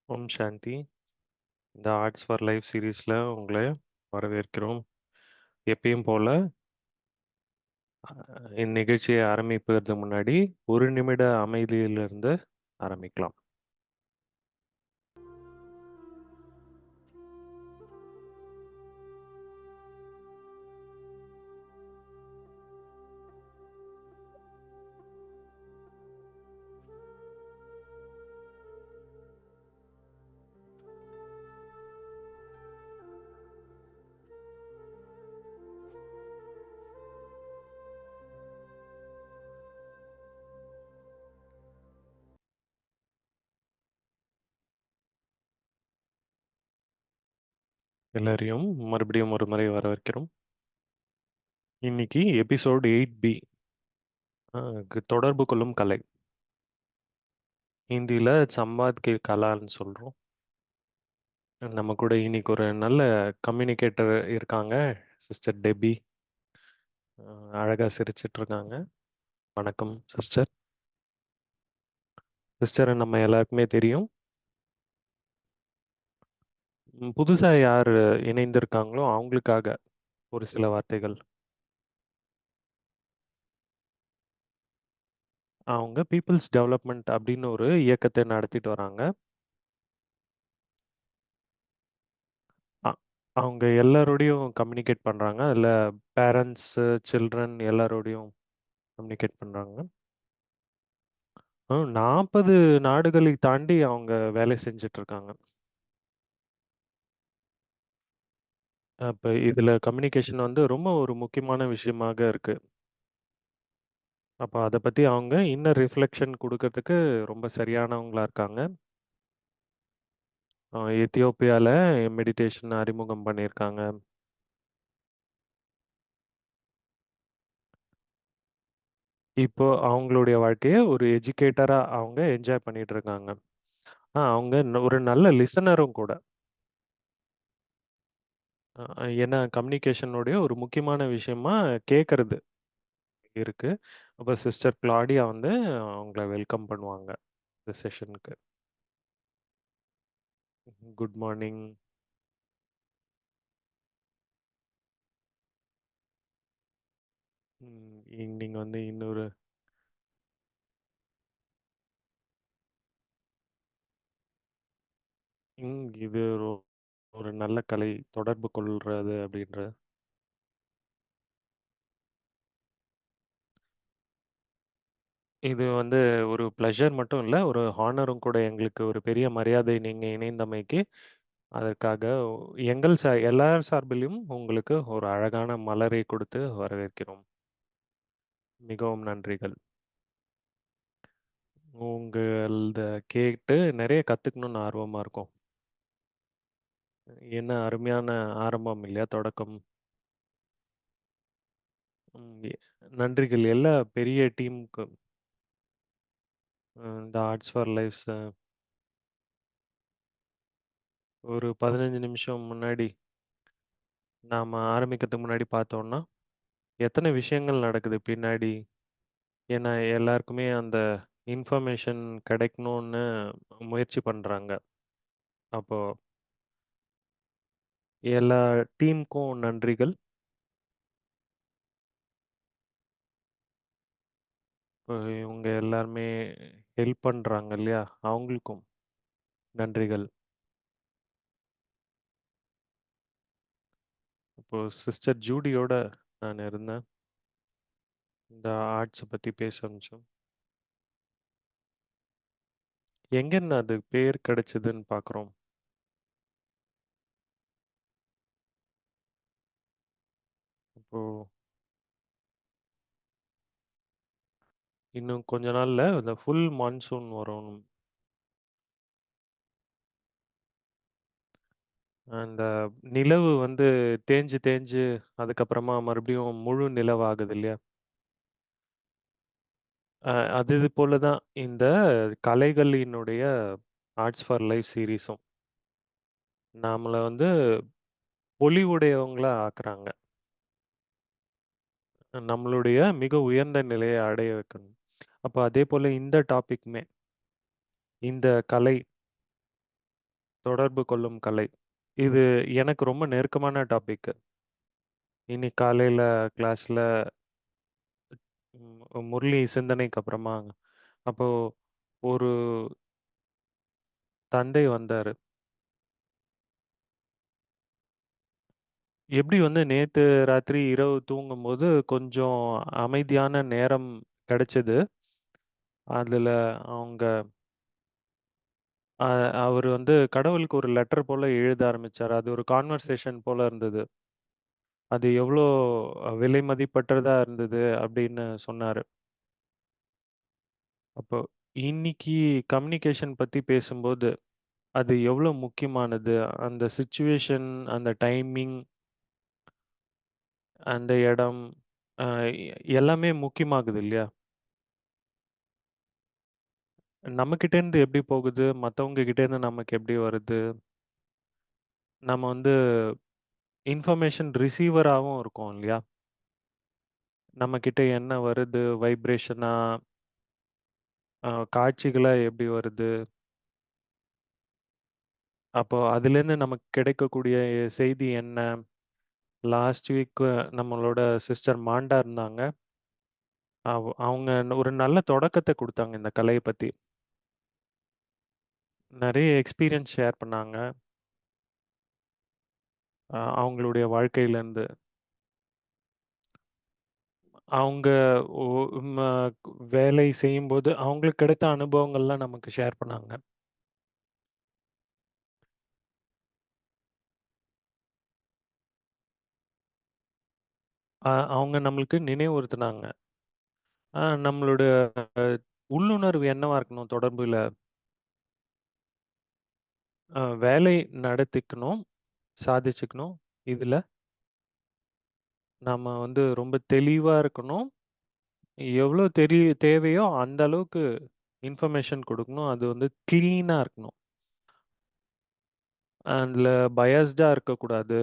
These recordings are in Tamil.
ஓம் சாந்தி. இந்த ஆர்ட்ஸ் ஃபார் லைஃப் சீரீஸ்ல உங்களை வரவேற்கிறோம். எப்பயும் போல இந்நிகழ்ச்சியை ஆரம்பிப்பதற்கு முன்னாடி 1 நிமிட அமைதியிலிருந்து ஆரம்பிக்கலாம். எல்லாரையும் மறுபடியும் ஒரு முறை வரவேற்கிறோம். இன்னைக்கு எபிசோட் 8B, தொடர்பு கொள்ளும் கலை. ஹிந்தியில சம்வாத் கே கலான்னு சொல்றோம். நம்ம கூட இன்னைக்கு ஒரு நல்ல கம்யூனிகேட்டர் இருக்காங்க, சிஸ்டர் டெபி. அழகா சிரிச்சிட்டு இருக்காங்க. வணக்கம் சிஸ்டர். சிஸ்டரை நம்ம எல்லாருக்குமே தெரியும். புதுசா யார் இணைந்திருக்காங்களோ அவங்களுக்காக ஒரு சில வார்த்தைகள். அவங்க பீப்புள்ஸ் டெவலப்மெண்ட் அப்படின்னு ஒரு இயக்கத்தை நடத்திட்டு வராங்க. அ- அவங்க எல்லாரோடையும் கம்யூனிகேட் பண்றாங்க. அதில் பேரண்ட்ஸ், சில்ட்ரன் எல்லாரோடையும் கம்யூனிகேட் பண்றாங்க. 40 நாடுகளை தாண்டி அவங்க வேலை செஞ்சுட்டு இருக்காங்க. அப்ப இதுல கம்யூனிகேஷன் வந்து ரொம்ப ஒரு முக்கியமான விஷயமாக இருக்கு. அப்ப அதை பத்தி அவங்க இன்னர் ரிஃப்ளெக்ஷன் கொடுக்கறதுக்கு ரொம்ப சரியானவங்களா இருக்காங்க. எத்தியோப்பியால மெடிடேஷன் அறிமுகம் பண்ணியிருக்காங்க. இப்போ அவங்களுடைய வாழ்க்கைய ஒரு எஜுகேட்டரா அவங்க என்ஜாய் பண்ணிட்டு இருக்காங்க. அவங்க ஒரு நல்ல லிசனரும் கூட. ஏன்னா கம்யூனிகேஷனுடைய ஒரு முக்கியமான விஷயமா கேட்கறது இருக்கு. அப்ப சிஸ்டர் கிளாடியா வந்து அவங்கள வெல்கம் பண்ணுவாங்க இந்த செஷனுக்கு. Good morning. நீங்க வந்து இன்னொரு இது ஒரு நல்ல கலை, தொடர்பு கொள்றது அப்படின்ற இது வந்து ஒரு ப்ளஷர் மட்டும் இல்ல, ஒரு ஹானரும் கூட. எங்களுக்கு ஒரு பெரிய மரியாதை நீங்க இணைந்தமைக்கு. அதற்காக எங்கள் எல்லார் சார்பிலும் உங்களுக்கு ஒரு அழகான மலரை கொடுத்து வரவேற்கிறோம். மிகவும் நன்றிகள். உங்களத கேட்டு நிறைய கத்துக்கணும்னு ஆர்வமா இருக்கும். என்ன அருமையான ஆரம்பம் இல்லையா? தொடக்கம். ம், எ நன்றிகள் எல்லா பெரிய டீமுக்கு. இந்த ஆர்ட்ஸ் ஃபார் லைஃப்ஸ் ஒரு 15 நிமிஷம் முன்னாடி நாம ஆரம்பிக்கிறதுக்கு முன்னாடி பார்த்தோம்னா, எத்தனை விஷயங்கள் நடக்குது பின்னாடி. ஏன்னா எல்லாருக்குமே அந்த இன்ஃபர்மேஷன் கிடைக்கணும்னு முயற்சி பண்றாங்க. அப்போ எல்லா டீமுக்கும் நன்றிகள். இப்போ இவங்க எல்லாருமே ஹெல்ப் பண்றாங்க இல்லையா? அவங்களுக்கும் நன்றிகள். இப்போ சிஸ்டர் ஜூடியோட நான் இருந்தேன். இந்த ஆர்ட்ஸை பத்தி பேச ஆரம்பிச்சோம். எங்கன்னு அது பேர் கிடைச்சதுன்னு பார்க்குறோம். இப்போ இன்னும் கொஞ்ச நாள்ல இந்த ஃபுல் மான்சூன் வரும். அந்த நிலவு வந்து தேஞ்சு தேஞ்சு அதுக்கப்புறமா மறுபடியும் முழு நிலவாகுது இல்லையா? அது இது போல தான் இந்த கலைகளினுடைய ஆர்ட்ஸ் ஃபார் லைஃப் சீரீஸும் நம்மள வந்து பொலிவுடையவங்களா ஆக்குறாங்க. நம்மளுடைய மிக உயர்ந்த நிலையை அடைய வைக்கணும். அப்ப அதே போல இந்த டாபிக்குமே, இந்த கலை தொடர்பு கொள்ளும் கலை. இது எனக்கு ரொம்ப நெருக்கமான டாபிக். இன்னைக்கு காலையில கிளாஸ்ல முரளி சிந்தனைக்கு அப்புறமா, அப்போ ஒரு தந்தை வந்தாரு. எப்படி வந்து நேத்து ராத்திரி இரவு தூங்கும்போது கொஞ்சம் அமைதியான நேரம் கிடைச்சது. அதுல அவங்க அவரு வந்து கடவுளுக்கு ஒரு லெட்டர் போல எழுத ஆரம்பிச்சாரு. அது ஒரு கான்வர்சேஷன் போல இருந்தது. அது எவ்ளோ விலை மதிப்பற்றதா இருந்தது அப்படின்னு சொன்னாரு. அப்போ இன்னைக்கு கம்யூனிகேஷன் பத்தி பேசும்போது, அது எவ்ளோ முக்கியமானது. அந்த சிச்சுவேஷன், அந்த டைமிங், அந்த இடம், அ எல்லாமே முக்கியமாகுது இல்லையா? நம்மகிட்டேருந்து எப்படி போகுது, மத்தவங்க கிட்டேருந்து நமக்கு எப்படி வருது. நம்ம வந்து இன்ஃபர்மேஷன் ரிசீவராவும் இருக்கோம் இல்லையா? நம்மகிட்ட என்ன வருது, வைப்ரேஷனா, காட்சிகளா எப்படி வருது. அப்போ அதிலேருந்து நமக்கு கிடைக்கக்கூடிய செய்தி என்ன? லாஸ்ட் வீக் நம்மளோட சிஸ்டர் மாண்டா இருந்தாங்க. அவங்க ஒரு நல்ல தொடக்கத்த குடுத்தாங்க இந்த கலைய பத்தி. நெறைய எக்ஸ்பீரியன்ஸ் ஷேர் பண்ணாங்க. அவங்களுடைய வாழ்க்கையிலேருந்து. அவங்க ஒ ம வேலை செய்யும்போது அவங்களுக்கு கிடைத்த அனுபவங்கள்லாம் நமக்கு ஷேர் பண்ணாங்க. அவங்க நம்மளுக்கு நினைவுறுத்துனாங்க. நம்மளோட உள்ளுணர்வு என்னவா இருக்கணும் தொடர்புல? வேலை நடத்திக்கணும், சாதிச்சுக்கணும். இதுல நம்ம வந்து ரொம்ப தெளிவா இருக்கணும். எவ்வளோ தேவையோ அந்த அளவுக்கு இன்ஃபர்மேஷன் குடுக்கணும். அது வந்து கிளீனா இருக்கணும். அதுல பயாஸ்டா இருக்கக்கூடாது.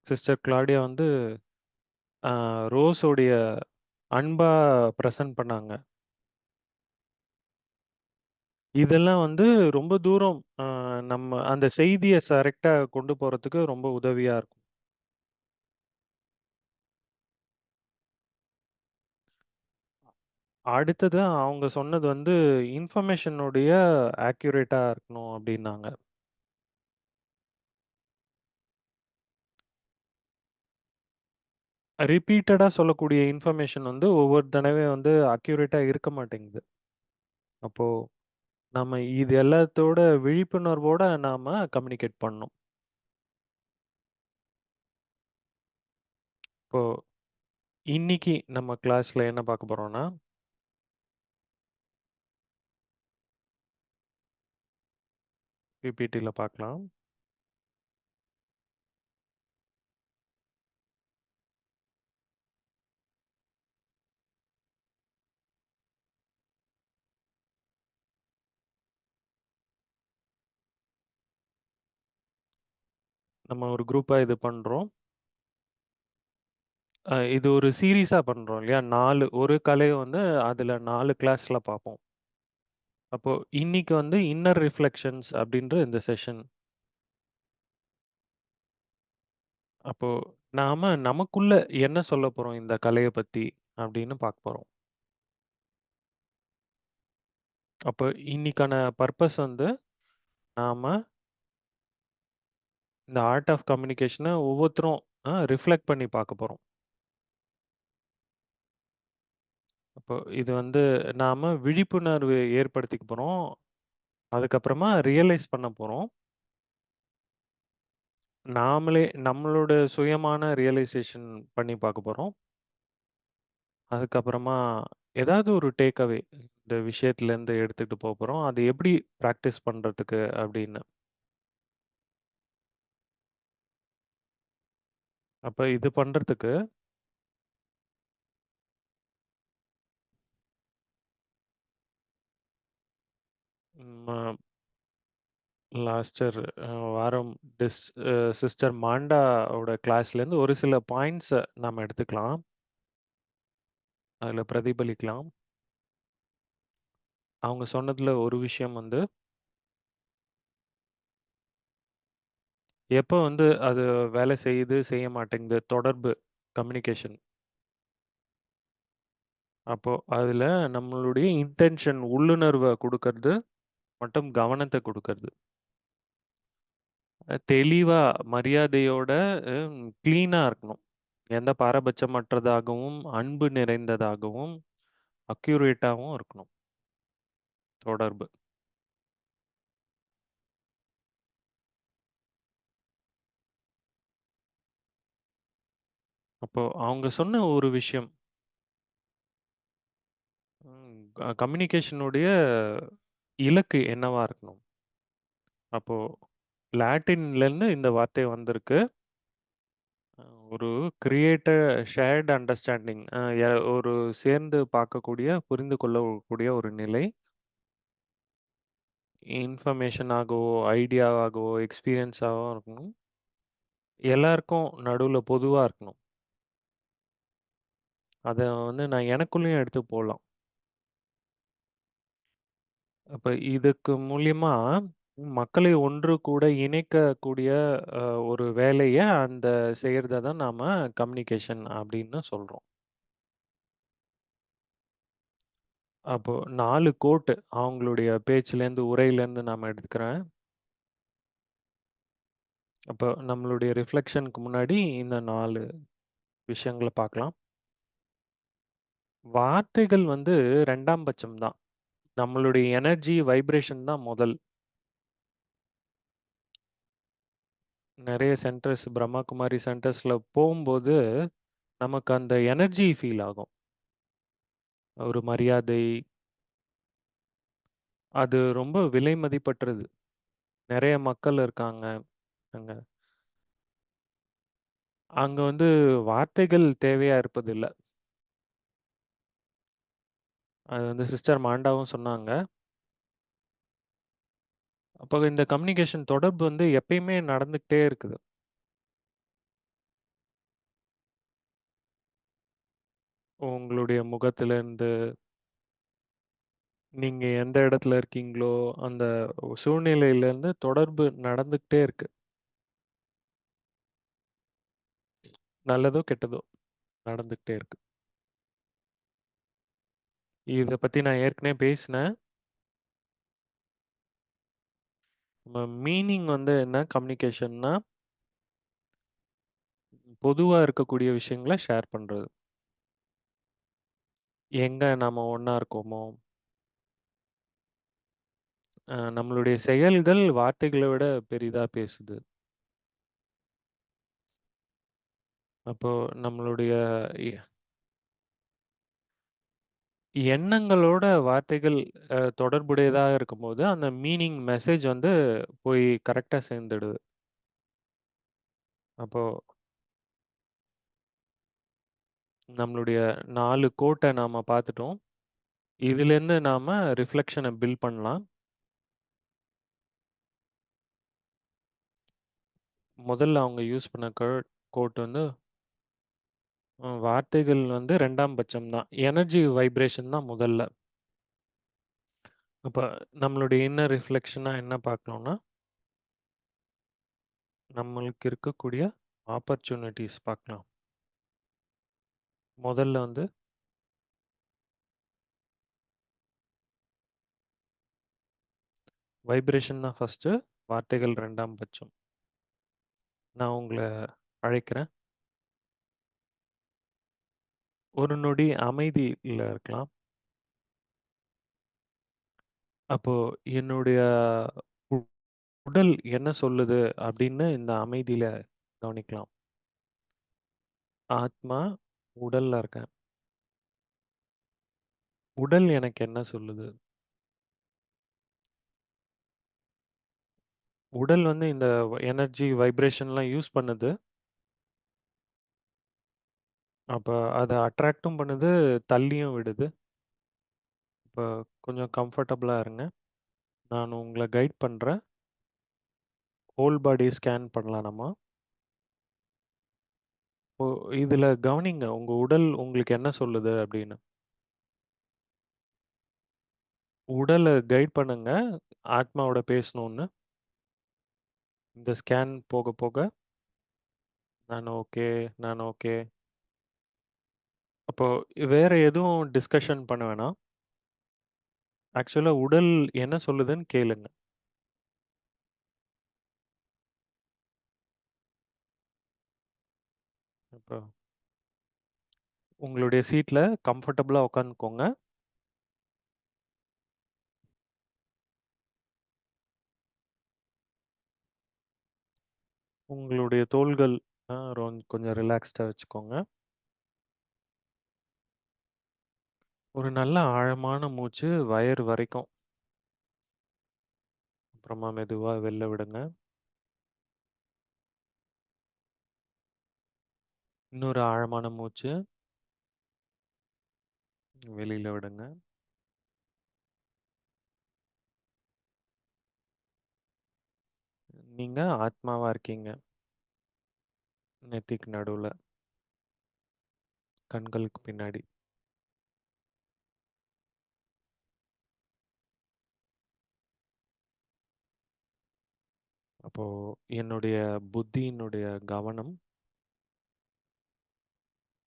சிஸ்டர் கிளாடியா வந்து ரோஸோடைய அன்பா பிரசன்ட் பண்ணாங்க. இதெல்லாம் வந்து ரொம்ப தூரம் நம்ம அந்த செய்திய கரெக்ட்டா கொண்டு போறதுக்கு ரொம்ப உதவியா இருக்கும். அடுத்தது அவங்க சொன்னது வந்து இன்ஃபர்மேஷனுடைய ஆக்யூரேட்டா இருக்கணும் அப்டின்னாங்க. ரிப்பீட்டடா சொல்லக்கூடிய இன்ஃபர்மேஷன் வந்து ஒவ்வொரு தடவையும் வந்து அக்யூரேட்டா இருக்க மாட்டேங்குது. அப்போ நம்ம இது எல்லாத்தோட விழிப்புணர்வோட நாம கம்யூனிகேட் பண்ணணும். இப்போ இன்னைக்கு நம்ம கிளாஸ்ல என்ன பார்க்க போறோம்னா, பிபிடில பார்க்கலாம். நம்ம ஒரு குரூப்பா இது பண்றோம். இது ஒரு சீரிஸா பண்றோம் இல்லையா? 4 ஒரு கலைய வந்து அதுல 4 கிளாஸ்ல பார்ப்போம். அப்போ இன்னைக்கு வந்து இன்னர் ரிஃப்ளெக்ஷன்ஸ் அப்படின்ற இந்த செஷன். அப்போ நாம நமக்குள்ள என்ன சொல்லப் போறோம் இந்த கலைய பத்தி அப்படின்னு பார்க்க போறோம். அப்போ இன்னைக்கான பர்ப்பஸ் வந்து நாம இந்த ஆர்ட் ஆஃப் கம்யூனிகேஷன ஒவ்வொருத்தரும் ரிஃப்ளெக்ட் பண்ணி பார்க்க போறோம். அப்போ இது வந்து நாம விழிப்புணர்வு ஏற்படுத்திக்க போறோம். அதுக்கப்புறமா ரியலைஸ் பண்ண போறோம். நாமளே நம்மளோட சுயமான ரியலைசேஷன் பண்ணி பார்க்க போறோம். அதுக்கப்புறமா ஏதாவது ஒரு டேக் அவே இந்த விஷயத்துலேருந்து எடுத்துட்டு போறோம். அது எப்படி பிராக்டிஸ் பண்றதுக்கு அப்படின்னு. அப்ப இது பண்றதுக்கு ம் லாஸ்டர் வாரம் டிஸ் சிஸ்டர் மாண்டாவோட கிளாஸ்லேருந்து ஒரு சில பாயிண்ட்ஸ நாம எடுத்துக்கலாம். அதில பிரதிபலிக்கலாம். அவங்க சொன்னதுல ஒரு விஷயம் வந்து, எப்போ வந்து அது வேலை செய்யுது, செய்ய மாட்டேங்குது, தொடர்பு, கம்யூனிகேஷன். அப்போ அதுல நம்மளுடைய இன்டென்ஷன் உள்ளுணர்வ குடுக்கறது மற்றும் கவனத்த குடுக்கறது. தெளிவா, மரியாதையோட கிளீனா இருக்கணும். எந்த பாரபட்சமற்றதாகவும், அன்பு நிறைந்ததாகவும், அக்யூரேட்டாவும் இருக்கணும் தொடர்பு. அப்போ அவங்க சொன்ன ஒரு விஷயம், கம்யூனிகேஷனுடைய இலக்கு என்னவா இருக்கணும்? அப்போ லாட்டின்லேருந்து இந்த வார்த்தை வந்திருக்கு. ஒரு கிரியேட் அ ஷேர்ட் அண்டர்ஸ்டாண்டிங். ஒரு சேர்ந்து பார்க்கக்கூடிய, புரிந்து கொள்ளக்கூடிய ஒரு நிலை. இன்ஃபர்மேஷனாகவோ, ஐடியாவாகவோ, எக்ஸ்பீரியன்ஸாவோ இருக்கணும். எல்லாருக்கும் நடுவுல பொதுவா இருக்கணும். அத வந்து நான் எனக்குள்ளேயும் எடுத்து போலாம். அப்ப இதுக்கு மூலியமா மக்களை ஒன்று கூட இணைக்கக்கூடிய அ ஒரு வேலைய அந்த செய்றத தான் நாம கம்யூனிகேஷன் அப்படின்னு சொல்றோம். அப்போ 4 கோட்டு அவங்களுடைய பேச்சுலேருந்து, உரையிலேருந்து நாம எடுத்துக்கிறேன். அப்போ நம்மளுடைய ரிஃப்ளெக்ஷனுக்கு முன்னாடி இந்த 4 விஷயங்கள பார்க்கலாம். வார்த்தைகள் வந்து 2ஆம் பட்சம் தான். நம்மளுடைய எனர்ஜி, வைப்ரேஷன் தான் முதல். நெறைய சென்டர்ஸ் பிரம்மா குமாரி சென்டர்ஸ்ல போம்போது, நமக்கு அந்த எனர்ஜி ஃபீல் ஆகும். ஒரு மரியாதை, அது ரொம்ப விலை மதிப்பற்றது. நெறைய மக்கள் இருக்காங்க அங்க. அங்க வந்து வார்த்தைகள் தேவையா இருப்பதில்ல. அது வந்து சிஸ்டர் மாண்டாவும் சொன்னாங்க. அப்ப இந்த கம்யூனிகேஷன் தொடர்பு வந்து எப்பயுமே நடந்துகிட்டே இருக்குது. உங்களுடைய முகத்திலேருந்து, நீங்க எந்த இடத்துல இருக்கீங்களோ, அந்த சூழ்நிலையிலேருந்து தொடர்பு நடந்துகிட்டே இருக்கு. நல்லதோ, கெட்டதோ நடந்துகிட்டே இருக்கு. இத பத்தி நான் ஏற்கனவே பேசினேன். நம்ம மீனிங் வந்து என்ன கம்யூனிகேஷன்னா, பொதுவா இருக்கக்கூடிய விஷயங்கள ஷேர் பண்றது. எங்க நாம ஒண்ணா இருக்கோமோ, நம்மளுடைய செயல்கள் வார்த்தைகள விட பெரிதா பேசுது. அப்போ நம்மளுடைய எ எண்ணங்களோட வார்த்தைகள் தொடர்புடையதா இருக்கும்போது, அந்த மீனிங் மெசேஜ் வந்து போய் கரெக்ட்டா சேர்ந்துடுது. அப்போ நம்மளுடைய 4 கோட்ட நாம பார்த்துட்டோம். இதிலேருந்து நாம ரிஃப்ளெக்ஷன பில்ட் பண்ணலாம். முதல்ல அவங்க யூஸ் பண்ண கோட் வந்து வார்த்தைகள் வந்து 2ஆம் பட்சம் தான். எனர்ஜி வைப்ரேஷன் தான் முதல்ல. அப்ப நம்மளுடைய இன்னர் ரிஃப்ளெக்ஷனா என்ன பார்க்கணும்னா, நம்மளுக்கு இருக்கக்கூடிய ஆப்பர்ச்சுனிட்டீஸ் பார்க்கலாம். முதல்ல வந்து வைப்ரேஷன் தான் ஃபர்ஸ்ட்டு. வார்த்தைகள் 2ஆம் பட்சம். நான் உங்கள அழைக்கிறேன். ஒரு நொடி அமைதியில இருக்கலாம். அப்போ என்னுடைய உ உடல் என்ன சொல்லுது அப்படின்னு இந்த அமைதியில கவனிக்கலாம். ஆத்மா உடல்ல இருக்கேன். உடல் எனக்கு என்ன சொல்லுது? உடல் வந்து இந்த எனர்ஜி வைப்ரேஷன்லாம் யூஸ் பண்ணுது. அப்ப அத அட்ராக்ட்டும் பண்ணுது, தள்ளியும் விடுது. இப்ப கொஞ்சம் கம்ஃபர்டபுளா இருங்க. நான் உங்கள கைட் பண்றேன். ஹோல் பாடி ஸ்கேன் பண்ணலாம் நம்ம. இப்போ இதுல கவனிங்க. உங்க உடல் உங்களுக்கு என்ன சொல்லுது அப்படின்னு. உடல கைட் பண்ணுங்க. ஆத்மாவோட பேசணும்னு. இந்த ஸ்கேன் போக போக நான் ஓகே, நான் ஓகே. அப்போ வேற எதுவும் டிஸ்கஷன் பண்ண வேணாம். ஆக்சுவலா உடல் என்ன சொல்லுதுன்னு கேளுங்க. இப்போ உங்களுடைய சீட்ல கம்ஃபர்டபுளா உட்காந்துக்கோங்க. உங்களுடைய தோள்கள் கொஞ்சம் ரிலாக்ஸ்டா வச்சுக்கோங்க. ஒரு நல்ல ஆழமான மூச்சு வயிறு வரைக்கும். அப்புறமா மெதுவா வெளில விடுங்க. இன்னொரு ஆழமான மூச்சு வெளியில விடுங்க. நீங்க ஆத்மாவா இருக்கீங்க. நெத்திக்கு நடுவுல, கண்களுக்கு பின்னாடி. அப்போ என்னுடைய புத்தியினுடைய கவனம்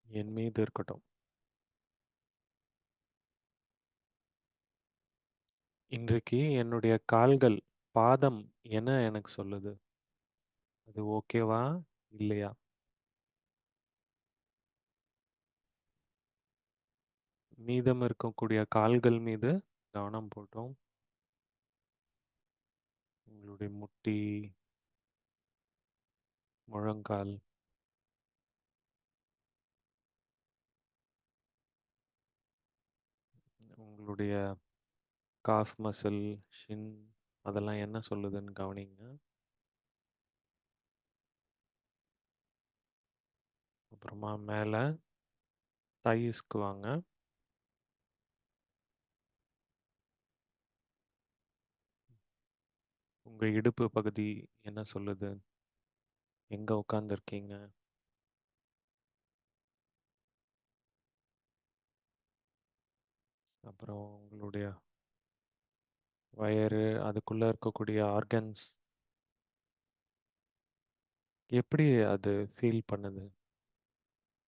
என் மீது இருக்கட்டும். இன்றைக்கு என்னுடைய கால்கள், பாதம் என்ன எனக்கு சொல்லுது? அது ஓகேவா? இல்லையா? மீதம் இருக்கக்கூடிய கால்கள் மீது கவனம் போட்டோம். உங்களுடைய முட்டி, முழங்கால், உங்களுடைய காஃப் மசில், ஷின் அதெல்லாம் என்ன சொல்லுதுன்னு கவனிங்க. அப்புறமா மேல தைஸ்க்கு வாங்க. உங்க இடுப்பு பகுதி என்ன சொல்லுது? எங்க உட்கார்ந்துருக்கீங்க? அப்புறம் உங்களுடைய வயறு, அதுக்குள்ள இருக்கக்கூடிய ஆர்கன்ஸ் எப்படி அது ஃபீல் பண்ணுது?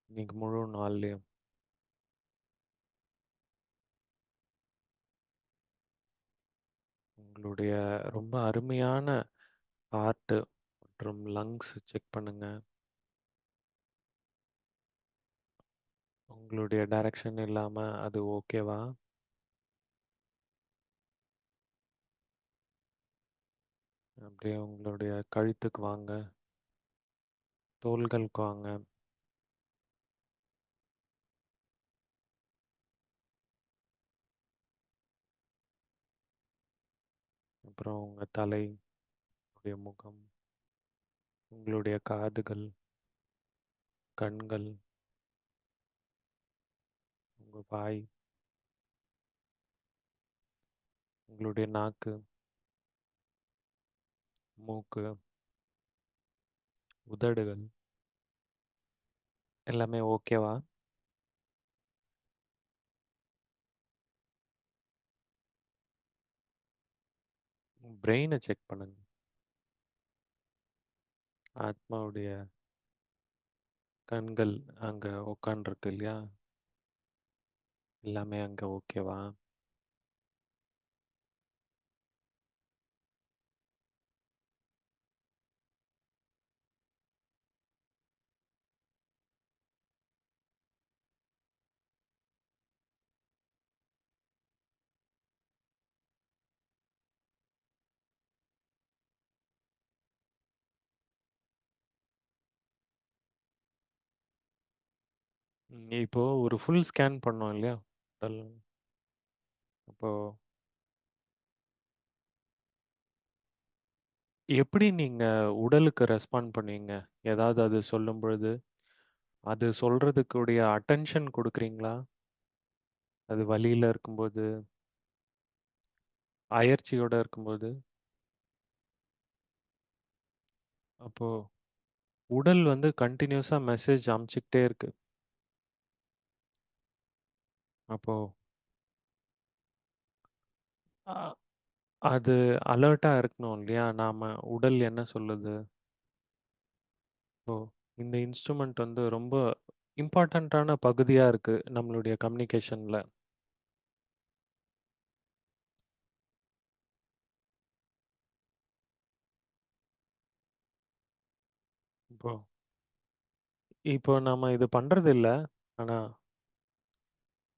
இன்னைக்கு முழு நாள்லயும். உங்களுடைய ரொம்ப அருமையான ஹார்ட் மற்றும் லங்ஸ் செக் பண்ணுங்க. உங்களுடைய டைரக்ஷன் இல்லாம அது ஓகேவா? அப்படியே உங்களுடைய கழுத்துக்கு வாங்க, தோள்களுக்கு வாங்க. அப்புறம் உங்க தலை, உங்களுடைய முகம், உங்களுடைய காதுகள், கண்கள், உங்க வாய், உங்களுடைய நாக்கு, மூக்கு, உதடுகள் எல்லாமே ஓகேவா? பிரெயினை செக் பண்ணுங்க. ஆத்மாவுடைய கண்கள் அங்க உட்காண்டிருக்கு இல்லையா? எல்லாமே அங்க ஓகேவா? இப்போ ஒரு ஃபுல் ஸ்கேன் பண்ணோம் இல்லையா? உடல். அப்போ எப்படி நீங்க உடலுக்கு ரெஸ்பாண்ட் பண்ணுவீங்க? ஏதாவது அது சொல்லும் பொழுது, அது சொல்றதுக்குடைய அட்டென்ஷன் குடுக்குறீங்களா? அது வலியில இருக்கும்போது, அயர்ச்சியோட இருக்கும்போது, அப்போ உடல் வந்து கன்டினியூஸா மெசேஜ் அனுப்பிச்சுக்கிட்டே இருக்கு. அப்போ அ அது அலர்ட்டா இருக்கணும் இல்லையா? நாம உடல் என்ன சொல்லுது? ஓ! இந்த இன்ஸ்ட்ருமெண்ட் வந்து ரொம்ப இம்பார்ட்டன்ட்டான பகுதியா இருக்கு நம்மளுடைய கம்யூனிகேஷன்ல. இப்போ இப்போ நாம இது பண்றதில்ல. ஆனா,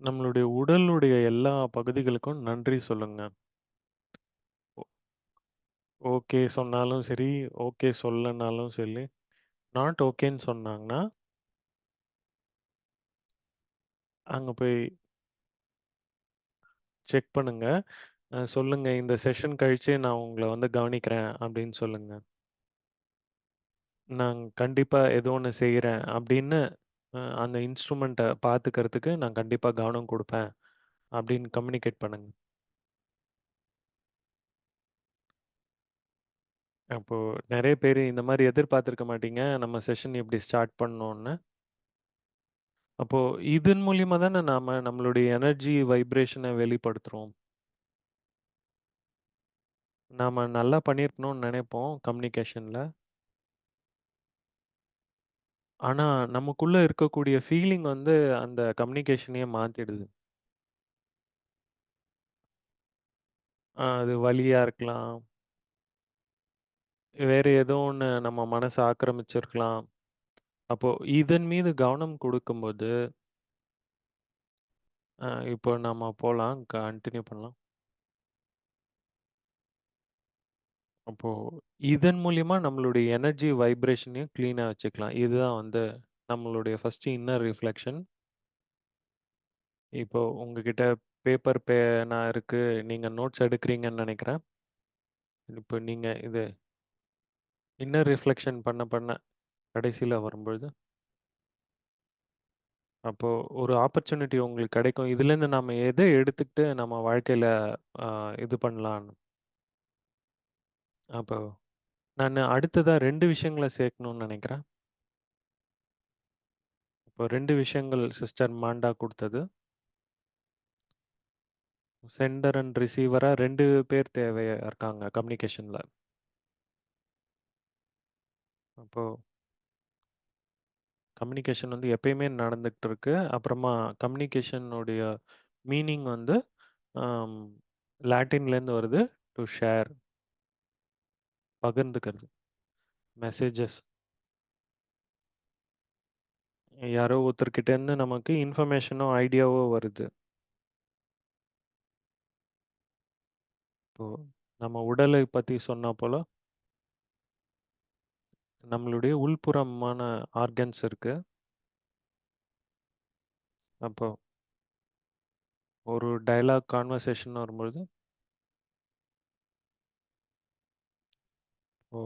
நம்மளுடைய உடலுடைய எல்லா பகுதிகளுக்கும் நன்றி சொல்லுங்க. ஓ ஓகே சொன்னாலும் சரி, ஓகே சொல்லனாலும் சரி, நாட் ஓகேன்னு சொன்னாங்கன்னா, அங்க போய் செக் பண்ணுங்க. சொல்லுங்க, "இந்த செஷன் கழிச்சு நான் உங்கள வந்து கவனிக்கிறேன்" அப்படின்னு சொல்லுங்க. "நான் கண்டிப்பா ஏதோ ஒண்ணு செய்றேன்" அப்படின்னு அந்த இன்ஸ்ட்ருமெண்ட்ட பாத்துக்கிறதுக்கு நான் கண்டிப்பா கவனம் குடுப்பேன் அப்படின்னு கம்யூனிகேட் பண்ணுங்க. அப்போ நெறைய பேரு இந்த மாரி எதிர்பார்த்திருக்க மாட்டீங்க. நம்ம செஷன் இப்படி ஸ்டார்ட் பண்ணோம்னு. அப்போ இதன் மூலியமா தானே நாம நம்மளுடைய எனர்ஜி வைப்ரேஷன வெளிப்படுத்துறோம். நாம நல்லா பண்ணியிருக்கணும்னு நெனைப்போம் கம்யூனிகேஷன்ல. ஆனா நமக்குள்ள இருக்கக்கூடிய ஃபீலிங் வந்து அந்த கம்யூனிகேஷனயே மாத்திடுது. அது வலியா இருக்கலாம். வேற ஏதோ ஒண்ணு நம்ம மனச ஆக்கிரமிச்சிருக்கலாம். அப்போ இதன் மீது கவனம் குடுக்கும்போது, இப்போ நம்ம போலாம். கன்டின்யூ பண்ணலாம். அப்போ இதன் மூலியமா நம்மளுடைய எனர்ஜி வைப்ரேஷனையும் கிளீனா வச்சுக்கலாம். இதுதான் வந்து நம்மளுடைய ஃபர்ஸ்ட் இன்னர் ரிஃப்ளெக்ஷன். இப்போ உங்ககிட்ட பேப்பர், பேனா இருக்கு. நீங்க நோட்ஸ் எடுக்கிறீங்கன்னு நெனைக்கிறேன். இப்போ நீங்க இது இன்னர் ரிஃப்ளெக்ஷன் பண்ண பண்ண கடைசில வரும்பொழுது, அப்போ ஒரு ஆப்பர்ச்சுனிட்டி உங்களுக்கு கிடைக்கும். இதுலேருந்து நாம எத எடுத்துக்கிட்டு நம்ம வாழ்க்கையில அ இது பண்ணலான்னு. அப்போ நானு அடுத்ததா 2 விஷயங்கள சேர்க்கணும்னு நெனைக்கிறேன். இப்போ 2 விஷயங்கள் சிஸ்டர் மாண்டா குடுத்தது. சென்டர் அண்ட் ரிசீவரா 2 பேர் தேவையா இருக்காங்க கம்யூனிகேஷன்ல. அப்போ கம்யூனிகேஷன் வந்து எப்பயுமே நடந்துகிட்டு இருக்கு. அப்புறமா கம்யூனிகேஷனுடைய மீனிங் வந்து அம் லாட்டின்லேருந்து வருது. டூ ஷேர் பகிர்ந்துக்கிறது. மெசேஜஸ். யாரோ ஒருத்தர்கிட்டேருந்து நமக்கு இன்ஃபர்மேஷனோ, ஐடியாவோ வருது. இப்போ நம்ம உடலை பத்தி சொன்னா போல, நம்மளுடைய உள்புறமான ஆர்கன்ஸ் இருக்கு. அப்போ ஒரு டயலாக் கான்வர்சேஷன் வரும்பொழுது, ஓ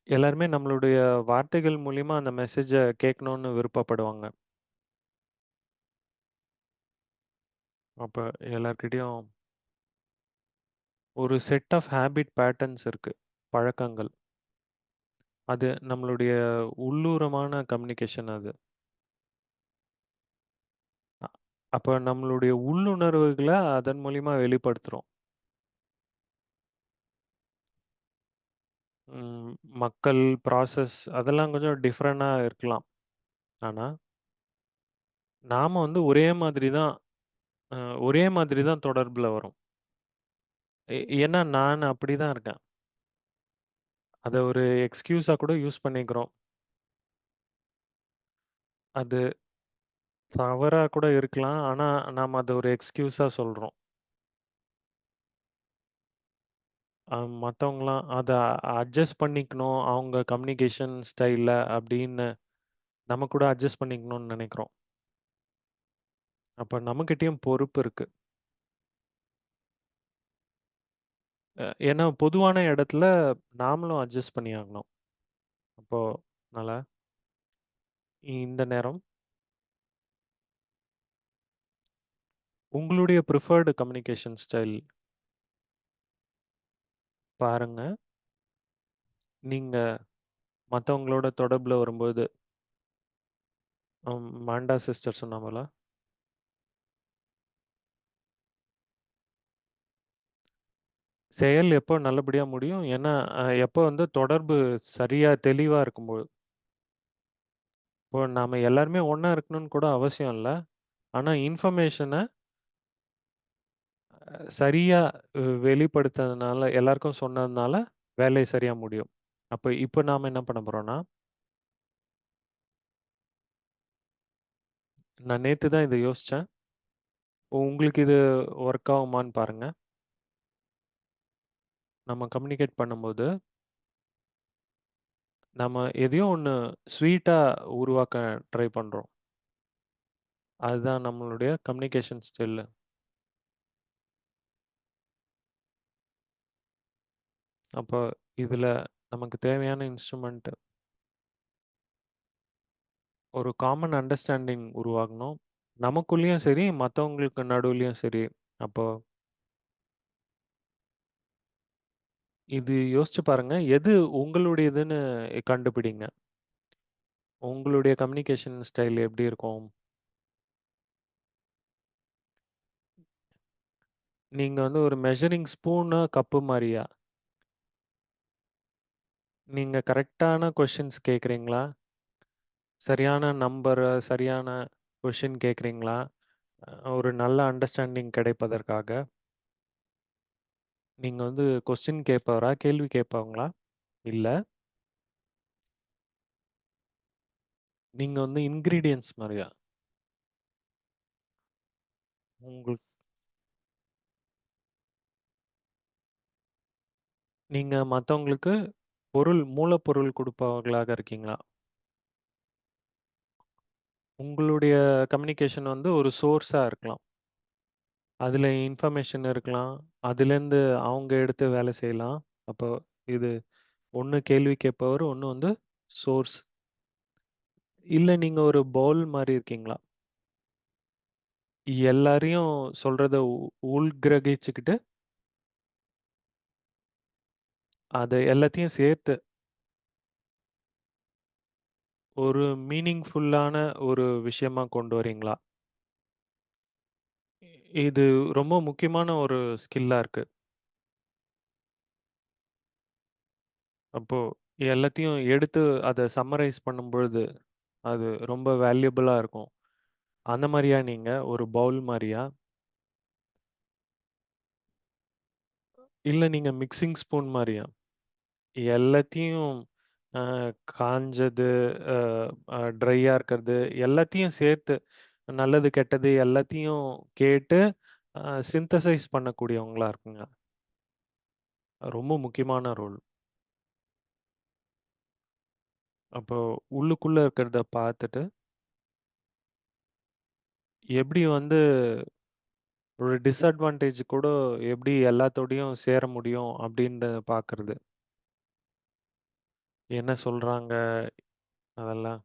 எல்லாருமே நம்மளுடைய வார்த்தைகள் மூலியமா அந்த மெசேஜ கேட்கணும்னு விருப்பப்படுவாங்க. அப்ப எல்லார்கிட்டயும் ஒரு செட் ஆஃப் ஹேபிட் பேட்டர்ன்ஸ் இருக்கு. பழக்கங்கள். அது நம்மளுடைய உள்ளூரமான கம்யூனிகேஷன் அது. அ அப்ப நம்மளுடைய உள்ளுணர்வுகள அதன் மூலியமா வெளிப்படுத்துறோம். ம் மக்கள், ப்ராசஸ் அதெல்லாம் கொஞ்சம் டிஃபரெண்ட்டா இருக்கலாம். ஆனா, நாம வந்து அ ஒரே மாதிரி தான் தொடர்புல வரோம். ஏன்னா நான் அப்படிதான் இருக்கேன். அத ஒரு எக்ஸ்கியூஸா கூட யூஸ் பண்ணிக்கிறோம். அது தவறா கூட இருக்கலாம். ஆனா, நாம அத ஒரு எக்ஸ்கியூஸா சொல்றோம். மத்தவங்கலாம் அத அட்ஜஸ்ட் பண்ணிக்கணும். அவங்க கம்யூனிகேஷன் ஸ்டைல்ல அப்படின்னு நம்ம கூட அட்ஜஸ்ட் பண்ணிக்கணும்னு நெனைக்கிறோம். அப்ப நம்மகிட்டயும் பொறுப்பு இருக்கு. ஏன்னா பொதுவான இடத்துல நாமளும் அட்ஜஸ்ட் பண்ணியாகணும். அப்போ அதனால இந்த நேரம் உங்களுடைய பிரிஃபர்டு கம்யூனிகேஷன் ஸ்டைல் பாருங்க. நீங்க மத்தவங்களோட தொடர்புல வரும்போது மாண்டா சிஸ்டர் சொன்னா போல, செயல் எப்போ நல்லபடியா முடியும்? ஏன்னா, எப்போ வந்து தொடர்பு சரியா தெளிவா இருக்கும்போது. இப்போ நாம எல்லாருமே ஒண்ணா இருக்கணும்னு கூட அவசியம் இல்ல. ஆனா இன்ஃபர்மேஷன சரியா வெளிப்படுத்ததுனால, எல்லாருக்கும் சொன்னதுனால வேலை சரியா முடியும். இப்ப நாம என்ன பண்ண போறோம்னா, நான் நேத்து தான் இத யோசிச்சேன். உங்களுக்கு இது ஒர்க் ஆகுமான்னு பாருங்க. நம்ம கம்யூனிகேட் பண்ணும்போது, நம்ம எதையோ ஒண்ணு ஸ்வீட்டா உருவாக்க ட்ரை பண்றோம். அதுதான் நம்மளுடைய கம்யூனிகேஷன் ஸ்டைலு. அப்போ இதுல நமக்கு தேவையான இன்ஸ்ட்ருமென்ட் ஒரு காமன் அண்டர்ஸ்டாண்டிங் உருவாகணும். நமக்குள்ளயும் சரி, மத்தவங்களுக்கு நடுவுலயும் சரி. அப்போ இது யோசிச்சு பாருங்க. எது உங்களுடையதுன்னு கண்டுபிடிங்க. உங்களுடைய கம்யூனிகேஷன் ஸ்டைல் எப்படி இருக்கும்? நீங்க வந்து ஒரு மெஷரிங் ஸ்பூனா, கப்பு மாரியா? நீங்க கரெக்ட்டான கொஸ்டின்ஸ் கேட்கிறீங்களா? சரியான சரியான கொஸ்டின் கேட்கிறீங்களா? ஒரு நல்ல அண்டர்ஸ்டாண்டிங் கிடைப்பதற்காக. நீங்க வந்து கொஸ்டின் கேட்பவரா? கேள்வி கேட்பவங்களா? இல்ல. நீங்க வந்து இன்கிரீடியன்ட்ஸ் மாரியா? உங்களுக்கு நீங்க மத்தவங்களுக்கு மூலப்பொருள் குடுப்பவர்களாக இருக்கீங்களா? உங்களுடைய கம்யூனிகேஷன் வந்து ஒரு சோர்ஸா இருக்கலாம். அதுல இன்ஃபர்மேஷன் இருக்கலாம். அதுலேருந்து அவங்க எடுத்து வேலை செய்யலாம். அப்போ இது ஒண்ணு கேள்வி கேட்பவர், ஒண்ணு வந்து சோர்ஸ். இல்ல நீங்க ஒரு பவுல் மாரி இருக்கீங்களா? எல்லாரையும் சொல்றத உள்கிரகிச்சுக்கிட்டு, அத எல்லாத்தையும் சேர்த்து ஒரு மீனிங்ஃபுல்லான ஒரு விஷயமா கொண்டு வரீங்களா? இது ரொம்ப முக்கியமான ஒரு ஸ்கில்லா இருக்கு. அப்போ எல்லாத்தையும் எடுத்து அத சம்மரைஸ் பண்ணும்பொழுது, அது ரொம்ப வேல்யூபிளா இருக்கும். அந்த மாரியா நீங்க? ஒரு பவுல் மாரியா? இல்ல நீங்க மிக்ஸிங் ஸ்பூன் மாரியா? எல்லாத்தையும் அ காஞ்சது, அ அ ட்ரையா இருக்கிறது எல்லாத்தையும் சேர்த்து, நல்லது, கெட்டது எல்லாத்தையும் கேட்டு சிந்தசைஸ் பண்ணக்கூடியவங்களா இருக்குங்க. ரொம்ப முக்கியமான ரோல். அப்போ உள்ளுக்குள்ள இருக்கிறத பார்த்துட்டு, எப்படி வந்து ஒரு டிஸ்அட்வான்டேஜ் கூட எப்படி எல்லாத்தோடையும் சேர முடியும் அப்படின்றத பார்க்கறது. என்ன சொல்றாங்க அதெல்லாம்.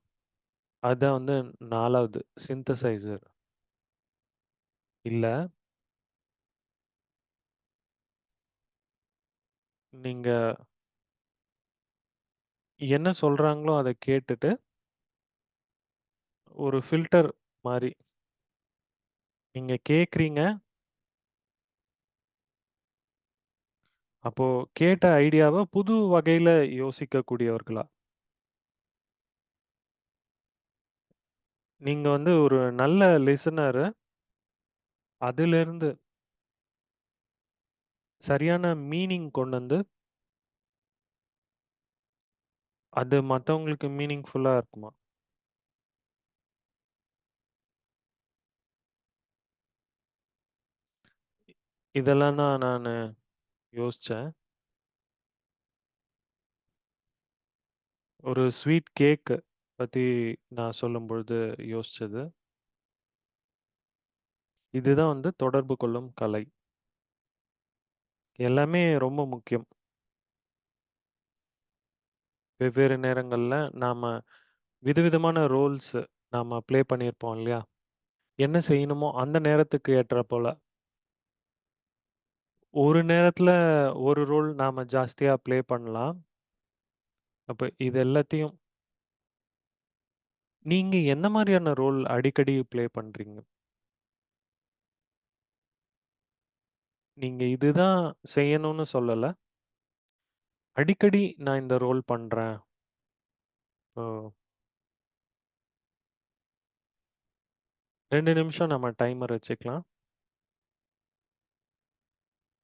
அதான் வந்து 4வது சிந்தசைசர். இல்ல, நீங்க என்ன சொல்றாங்களோ அத கேட்டுட்டு, ஒரு ஃபில்டர் மாரி. நீங்க கேட்கிறீங்க, அப்போ கேட்ட ஐடியாவ புது வகையில யோசிக்கக்கூடியவர்களா? நீங்க வந்து ஒரு நல்ல லிசனரு. அதிலிருந்து சரியான மீனிங் கொண்டு வந்து, அது மத்தவங்களுக்கு மீனிங்ஃபுல்லா இருக்குமா? இதெல்லாம் தான் நானு யோசிச்சேன். ஒரு ஸ்வீட் கேக் பத்தி நான் சொல்லும்பொழுது யோசிச்சது. இதுதான் வந்து தொடர்பு கொள்ளும் கலை. எல்லாமே ரொம்ப முக்கியம். வெவ்வேறு நேரங்கள்ல நாம விதவிதமான ரோல்ஸ் நாம ப்ளே பண்ணியிருப்போம் இல்லையா? என்ன செய்யணுமோ அந்த நேரத்துக்கு ஏற்றாற்போல. ஒரு நேரத்துல ஒரு ரோல் நாம ஜாஸ்தியா ப்ளே பண்ணலாம். அப்ப இது எல்லாத்தையும் நீங்க என்ன மாரியான ரோல் அடிக்கடி ப்ளே பண்றீங்க? நீங்க இதுதான் செய்யணும்னு சொல்லல. அடிக்கடி நான் இந்த ரோல் பண்றேன். ஓ! 2 நிமிஷம் நம்ம டைமர் வச்சுக்கலாம்.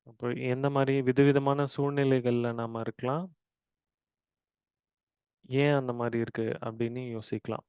அப்போ எந்த மாரி விதவிதமான சூழ்நிலைகள்ல நாம இருக்கலாம். ஏன் அந்த மாரி இருக்கு அப்படின்னு யோசிக்கலாம்.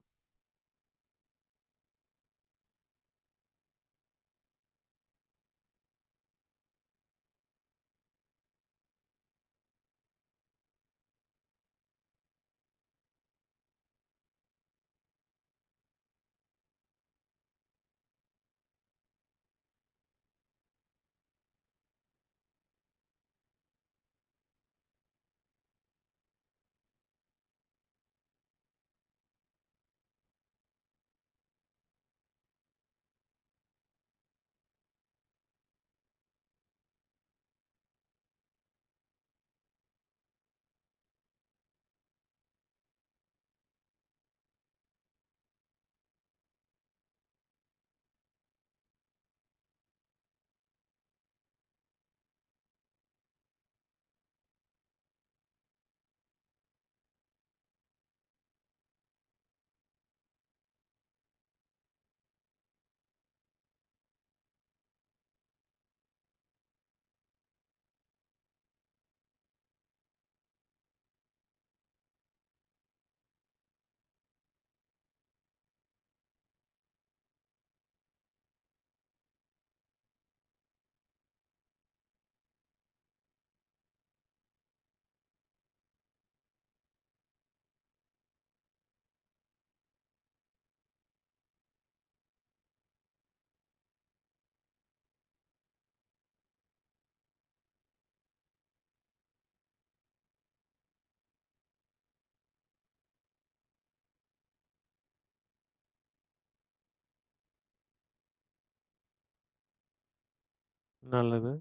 நல்லது.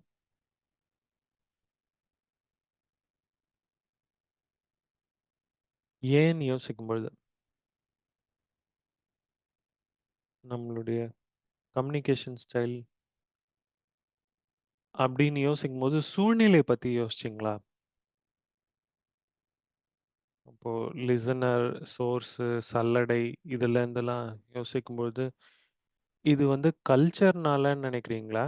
ஏன்னு யோசிக்கும்பொழுது, நம்மளுடைய கம்யூனிகேஷன் ஸ்டைல் அப்படின்னு யோசிக்கும்போது, சூழ்நிலை பத்தி யோசிச்சீங்களா? அப்போ லிசனர், சோர்ஸு, சல்லடை இதுல இருந்தெல்லாம் யோசிக்கும்பொழுது, இது வந்து கல்ச்சர்னாலன்னு நினைக்கிறீங்களா?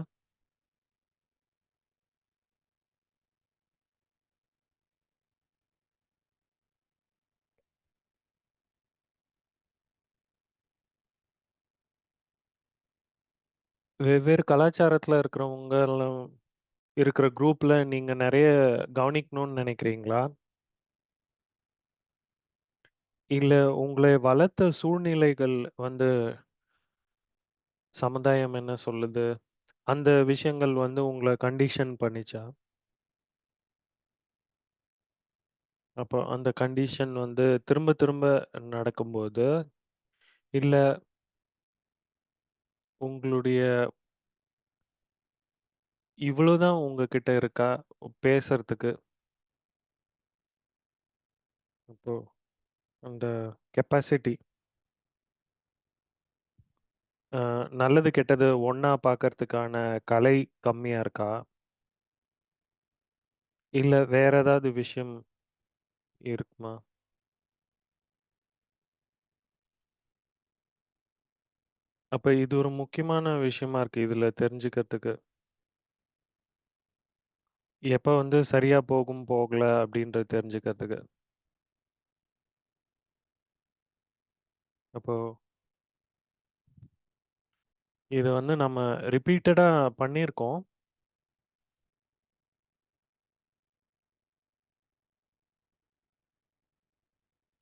வெவ்வேறு கலாச்சாரத்துல இருக்கிறவங்களும் இருக்கிற குரூப்ல நீங்க நெறைய கவனிக்கணும்னு நினைக்கிறீங்களா? இல்ல உங்களை வளர்த்த சூழ்நிலைகள் வந்து சமுதாயம் என்ன சொல்லுது? அந்த விஷயங்கள் வந்து உங்கள கண்டிஷன் பண்ணிச்சா? அப்போ அந்த கண்டிஷன் வந்து திரும்ப திரும்ப நடக்கும்போது, இல்ல உங்களுடைய இவ்வளோதான் உங்ககிட்ட இருக்கா பேசுறதுக்கு? அப்போ அந்த கெப்பாசிட்டி நல்லது, கெட்டது ஒண்ணா பார்க்கறதுக்கான கலை கம்மியா இருக்கா? இல்ல வேற ஏதாவது விஷயம் இருக்குமா? அப்ப இது ஒரு முக்கியமான விஷயமா இருக்கு இதுல தெரிஞ்சுக்கிறதுக்கு. எப்ப வந்து சரியா போகும், போகல அப்படின்றது தெரிஞ்சுக்கிறதுக்கு. அப்போ இது வந்து நம்ம ரிப்பீட்டடா பண்ணியிருக்கோம்.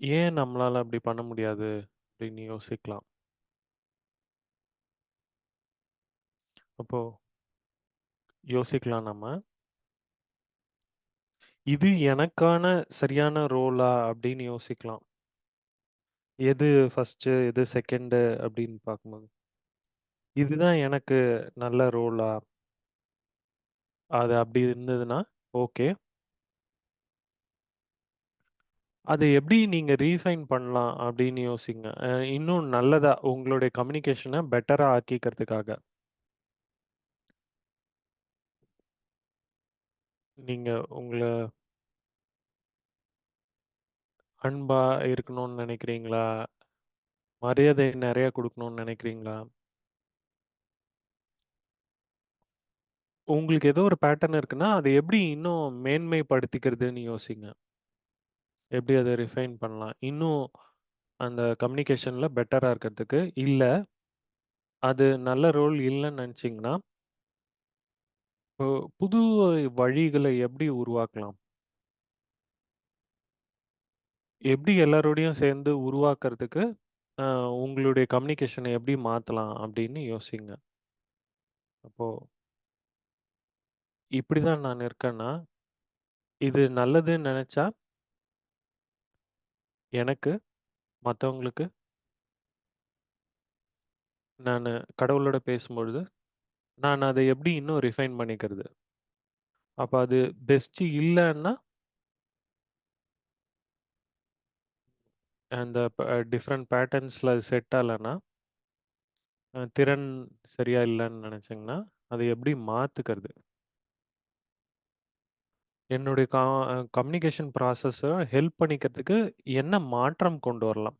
ஏன் நம்மளால அப்படி பண்ண முடியாது அப்படின்னு யோசிக்கலாம். அப்போ யோசிக்கலாம் நம்ம. இது எனக்கான சரியான ரோலா அப்படின்னு யோசிக்கலாம். எது ஃபர்ஸ்ட்டு, எது செகண்டு அப்படின்னு பார்க்கும்போது. இதுதான் எனக்கு நல்ல ரோலா? அது அப்படி இருந்ததுன்னா, ஓகே. அது எப்படி நீங்க ரீஃபைன் பண்ணலாம் அப்படின்னு யோசிங்க. இன்னும் நல்லதா உங்களுடைய கம்யூனிகேஷன பெட்டரா ஆக்கிக்கிறதுக்காக. நீங்க உங்கள அன்பா இருக்கணும்னு நினைக்கிறீங்களா? மரியாதை நெறைய குடுக்கணும்னு நினைக்கிறீங்களா? உங்களுக்கு ஏதோ ஒரு பேட்டர்ன் இருக்குன்னா, அத எப்படி இன்னும் மேன்மைப்படுத்திக்கிறதுன்னு யோசிங்க. எப்படி அத ரிஃபைன் பண்ணலாம்? இன்னும் அந்த கம்யூனிகேஷன்ல பெட்டரா இருக்கிறதுக்கு. இல்ல, அது நல்ல ரோல் இல்லன்னு நெனச்சீங்கன்னா, இப்போ புது வழிகள எப்படி உருவாக்கலாம்? எப்படி எல்லாரோடையும் சேர்ந்து உருவாக்குறதுக்கு, அ உங்களுடைய கம்யூனிகேஷன எப்படி மாத்தலாம் அப்படின்னு யோசிங்க. அப்போ இப்படிதான் நான் இருக்கேன்னா, இது நல்லதுன்னு நெனச்சா, எனக்கு, மத்தவங்களுக்கு, நானு கடவுளோட பேசும்பொழுது, நான் அத எப்படி இன்னும் ரிஃபைன் பண்ணிக்கிறது? அப்ப அது பெஸ்ட் இல்லன்னா, அந்த டிஃபரண்ட் பேட்டர்ன்ஸ்ல அது செட் ஆகலன்னா, திறன் சரியா இல்லன்னு நெனச்சீங்கன்னா, அத எப்படி மாத்துக்கிறது? என்னுடைய கம்யூனிகேஷன் ப்ராசஸ ஹெல்ப் பண்ணிக்கிறதுக்கு என்ன மாற்றம் கொண்டு வரலாம்?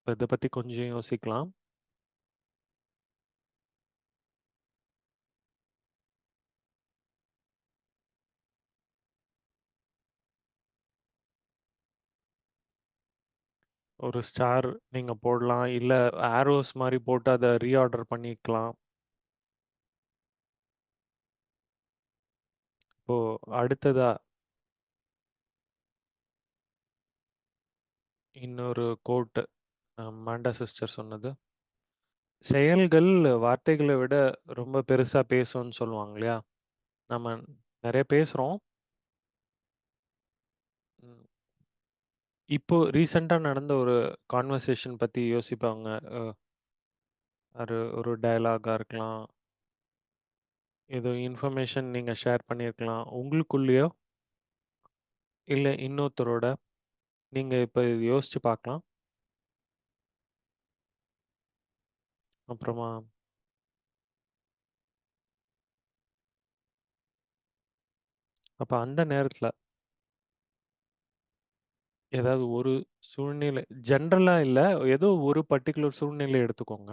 இத பத்தி கொஞ்சம் யோசிக்கலாம். ஒரு ஸ்டார் நீங்க போடலாம். இல்ல ஆரோஸ் மாரி போட்டு அத ரீஆர்டர் பண்ணிக்கலாம். இப்போ அடுத்ததா இன்னொரு கோட் மாண்டா சிஸ்டர் சொன்னது. செயல்கள் வார்த்தைகள விட ரொம்ப பெருசா பேசும்ன்னு சொல்லுவாங்க இல்லையா? நம்ம நெறைய பேசுறோம். ம். இப்போ ரீசென்ட்டா நடந்த ஒரு கான்வர்சேஷன் பத்தி யோசிப்பாங்க. அ ஒரு ஒரு டயலாகா இருக்கலாம். ஏதோ இன்ஃபர்மேஷன் நீங்க ஷேர் பண்ணியிருக்கலாம். உங்களுக்குள்ளயோ, இல்ல இன்னொருத்தரோட நீங்க இப்ப யோசிச்சு பார்க்கலாம். அப்புறமா அப்ப அந்த நேரத்துல ஏதாவது ஒரு சூழ்நிலை ஜெனரலா இல்ல. ஏதோ ஒரு பர்ட்டிகுலர் சூழ்நிலை எடுத்துக்கோங்க.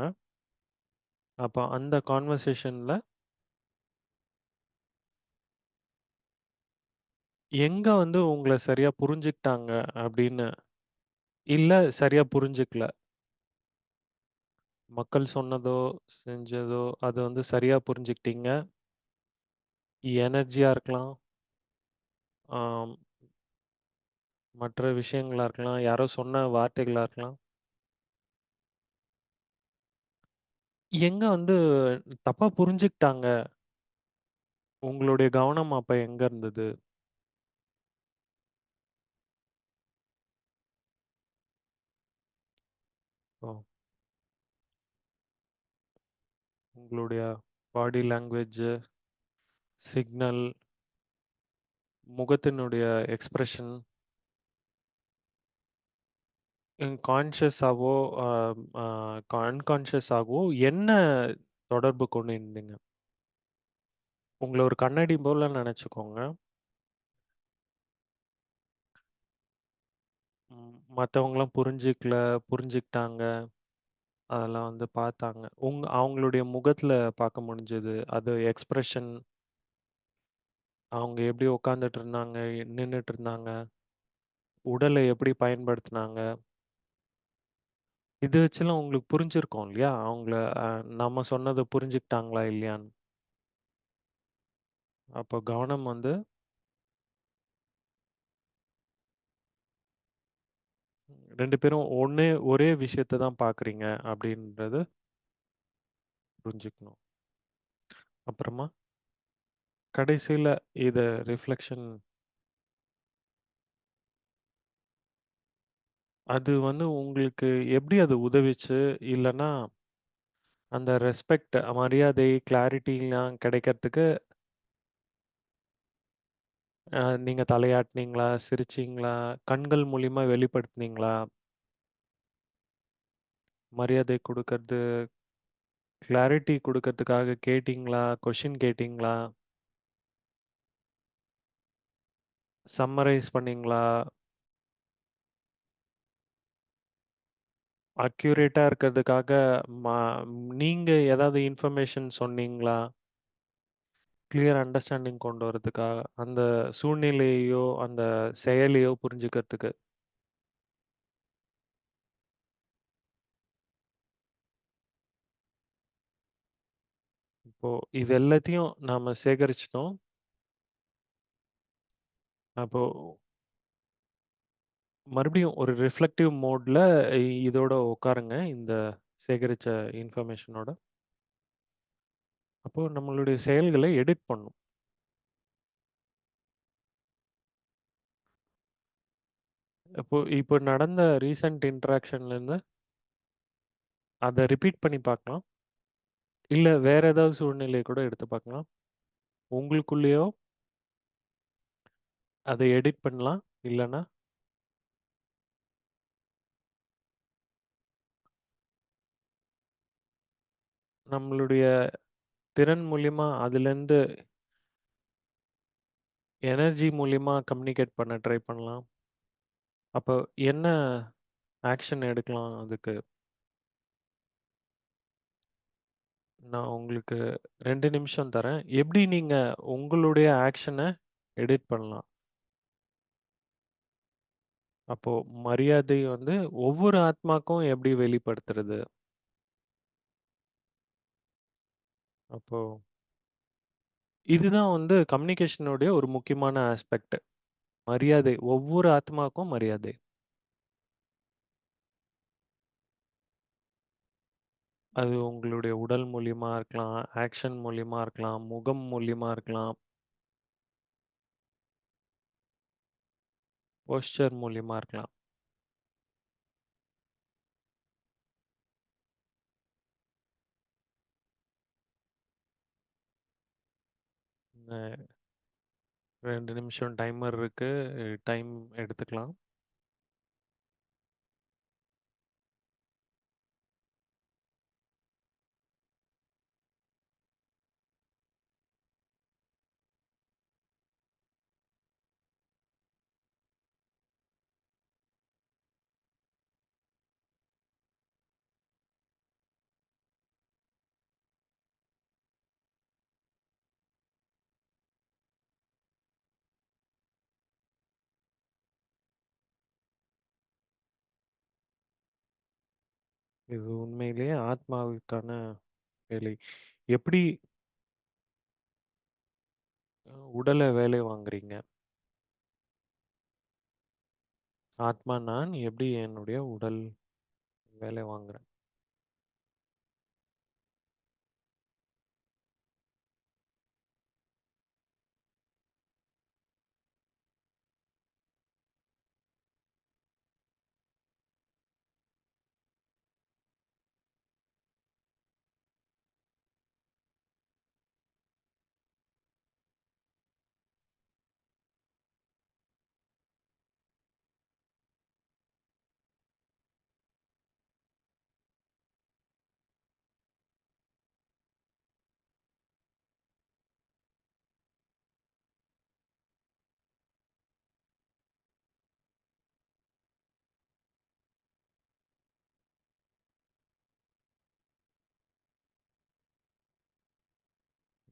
அப்ப அந்த கான்வர்சேஷன்ல எங்க வந்து உங்கள சரியா புரிஞ்சுக்கிட்டாங்க அப்படின்னு, இல்ல சரியா புரிஞ்சுக்கல. மக்கள் சொன்னதோ, செஞ்சதோ அது வந்து சரியா புரிஞ்சுக்கிட்டீங்க. எனர்ஜியா இருக்கலாம். ஆம், மற்ற விஷயங்களா இருக்கலாம். யாரோ சொன்ன வார்த்தைகளா இருக்கலாம். எங்க வந்து தப்பா புரிஞ்சுக்கிட்டாங்க? உங்களுடைய கவனம் அப்ப எங்க இருந்தது? ஓ! உங்களுடைய பாடி லாங்குவேஜ், சிக்னல், முகத்தினுடைய எக்ஸ்பிரஷன் கான்ஷியஸாவோ, அ அ அன்கான்ஷியஸாகவோ என்ன தொடர்பு கொண்டிருந்தீங்க? உங்கள ஒரு கண்ணாடி போல நெனச்சுக்கோங்க. மத்தவங்கலாம் புரிஞ்சுக்கல, புரிஞ்சுக்கிட்டாங்க. அதெல்லாம் வந்து பார்த்தாங்க. அவங்களுடைய முகத்துல பார்க்க முடிஞ்சது. அது எக்ஸ்பிரஷன் அவங்க எப்படி உட்கார்ந்துட்டு இருந்தாங்க, நின்னுட்டு இருந்தாங்க, உடலை எப்படி பயன்படுத்துனாங்க. இது வச்சுலாம் உங்களுக்கு புரிஞ்சிருக்கும் இல்லையா? அவங்கள அ நம்ம சொன்னத புரிஞ்சுக்கிட்டாங்களா இல்லையான்னு. அப்போ கவனம் வந்து 2 பேரும் ஒரே விஷயத்த தான் பார்க்குறீங்க அப்படின்றது புரிஞ்சுக்கணும். அப்புறமா கடைசியில இத ரிஃப்ளெக்ஷன் அது வந்து உங்களுக்கு எப்படி அது உதவிச்சு? இல்லன்னா அந்த ரெஸ்பெக்ட், மரியாதை, கிளாரிட்டிலாம் கிடைக்கிறதுக்கு நீங்க தலையாட்டுனீங்களா? சிரிச்சீங்களா? கண்கள் மூலியமா வெளிப்படுத்துனீங்களா? மரியாதை குடுக்கறது, கிளாரிட்டி குடுக்கறதுக்காக கேட்டீங்களா? கொஸ்டின் கேட்டீங்களா? சம்மரைஸ் பண்ணீங்களா? அக்யூரேட்டா இருக்கிறதுக்காக ம நீங்க ஏதாவது இன்ஃபர்மேஷன் சொன்னீங்களா? கிளியர் அண்டர்ஸ்டாண்டிங் கொண்டு வரதுக்காக, அந்த சூழ்நிலையையோ, அந்த செயலையோ புரிஞ்சுக்கிறதுக்கு. இப்போ இது எல்லாத்தையும் நாம சேகரிச்சுட்டோம். அப்போ மறுபடியும் ஒரு ரிஃப்ளெக்டிவ் மோட்ல இதோட உட்காருங்க. இந்த சேகரிச்ச இன்ஃபர்மேஷனோட. அப்போ நம்மளுடைய செயல்களை எடிட் பண்ணும். இப்போ இப்போ நடந்த ரீசென்ட் இன்டராக்ஷன்லேருந்து அத ரிப்பீட் பண்ணி பார்க்கலாம். இல்ல வேற ஏதாவது சூழ்நிலைய கூட எடுத்து பார்க்கலாம். உங்களுக்குள்ளேயோ அத எடிட் பண்ணலாம். இல்லன்னா நம்மளுடைய திறன் மூலியமா அதுலேருந்து எனர்ஜி மூலியமா கம்யூனிகேட் பண்ண ட்ரை பண்ணலாம். அப்போ என்ன ஆக்ஷன் எடுக்கலாம் அதுக்கு? நான் உங்களுக்கு 2 நிமிஷம் தரேன். எப்படி நீங்க உங்களுடைய ஆக்ஷன எடிட் பண்ணலாம்? அப்போ மரியாதை வந்து ஒவ்வொரு ஆத்மாக்கும் எப்படி வெளிப்படுத்துறது? அப்போ இதுதான் வந்து கம்யூனிகேஷனுடைய ஒரு முக்கியமான ஆஸ்பெக்ட். மரியாதை. ஒவ்வொரு ஆத்மாவுக்கும் மரியாதை. அது உங்களுடைய உடல் மூலியமா இருக்கலாம், ஆக்ஷன் மூலியமா இருக்கலாம், முகம் மூலியமா இருக்கலாம், போஸ்டர் மூலியமா இருக்கலாம். அ 2 நிமிஷம் டைமர் இருக்கு. டைம் எடுத்துக்கலாம். இது உண்மையிலேயே ஆத்மாவிற்கான வேலை. எப்படி உடல வேலை வாங்குறீங்க? ஆத்மா நான் எப்படி என்னுடைய உடல் வேலை வாங்குறேன்?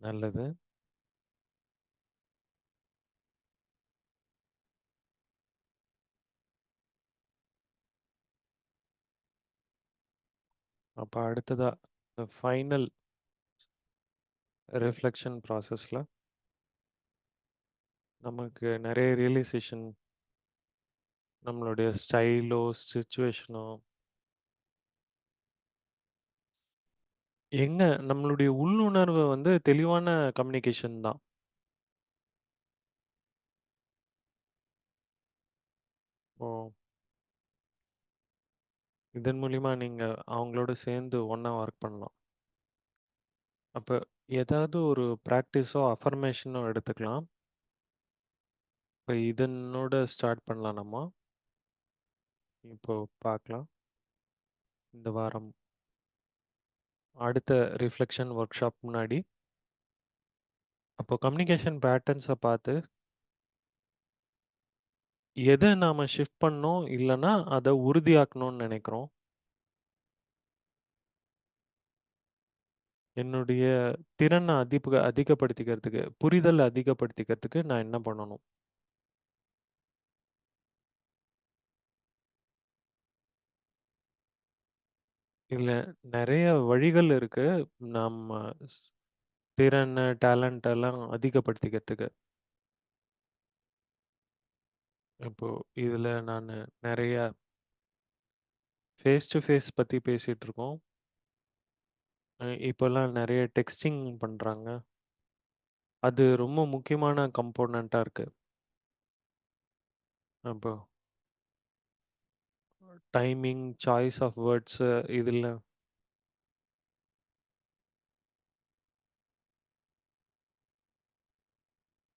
நல்லது. அப்ப அடுத்ததா ஃபைனல் ரிஃப்ளெக்ஷன் ப்ராசஸ்ல நமக்கு நெறைய ரியலைசேஷன் நம்மளுடைய ஸ்டைலோ, சிச்சுவேஷனோ எங்க நம்மளுடைய உள்ளுணர்வு வந்து தெளிவான கம்யூனிகேஷன் தான். ஓ! இதன் மூலியமா நீங்க அவங்களோட சேர்ந்து ஒண்ணா ஒர்க் பண்ணலாம். அப்ப ஏதாவது ஒரு பிராக்டிஸோ, அஃபர்மேஷனோ எடுத்துக்கலாம். இப்ப இதனோட ஸ்டார்ட் பண்ணலாம் நம்ம. இப்போ பார்க்கலாம். இந்த வாரம் அடுத்த ரிஃப்ளெக்ஷன் ஒர்க்ஷாப் முன்னாடி, அப்போ கம்யூனிகேஷன் பேட்டர்ன்ஸ பார்த்து எத நாம ஷிஃப்ட் பண்ணோம் இல்லன்னா, அத உறுதியாக்கணும்னு நெனைக்கிறோம்? என்னுடைய திறன அதிகப்படுத்திக்கிறதுக்கு, புரிதல் அதிகப்படுத்திக்கிறதுக்கு நான் என்ன பண்ணணும்? இதுல நெறைய வழிகள் இருக்கு. நம்ம ஸ் திறன, டேலண்ட் எல்லாம் அதிகப்படுத்திக்கிறதுக்கு. இப்போ இதுல நானு நெறைய ஃபேஸ் டு ஃபேஸ் பத்தி பேசிட்டு இருக்கோம். இப்போலாம் நெறைய டெக்ஸ்டிங் பண்றாங்க. அது ரொம்ப முக்கியமான கம்போனன்ட்டா இருக்கு. அப்போ டைமிங், சாய்ஸ் ஆஃப் வேர்ட்ஸு இதுல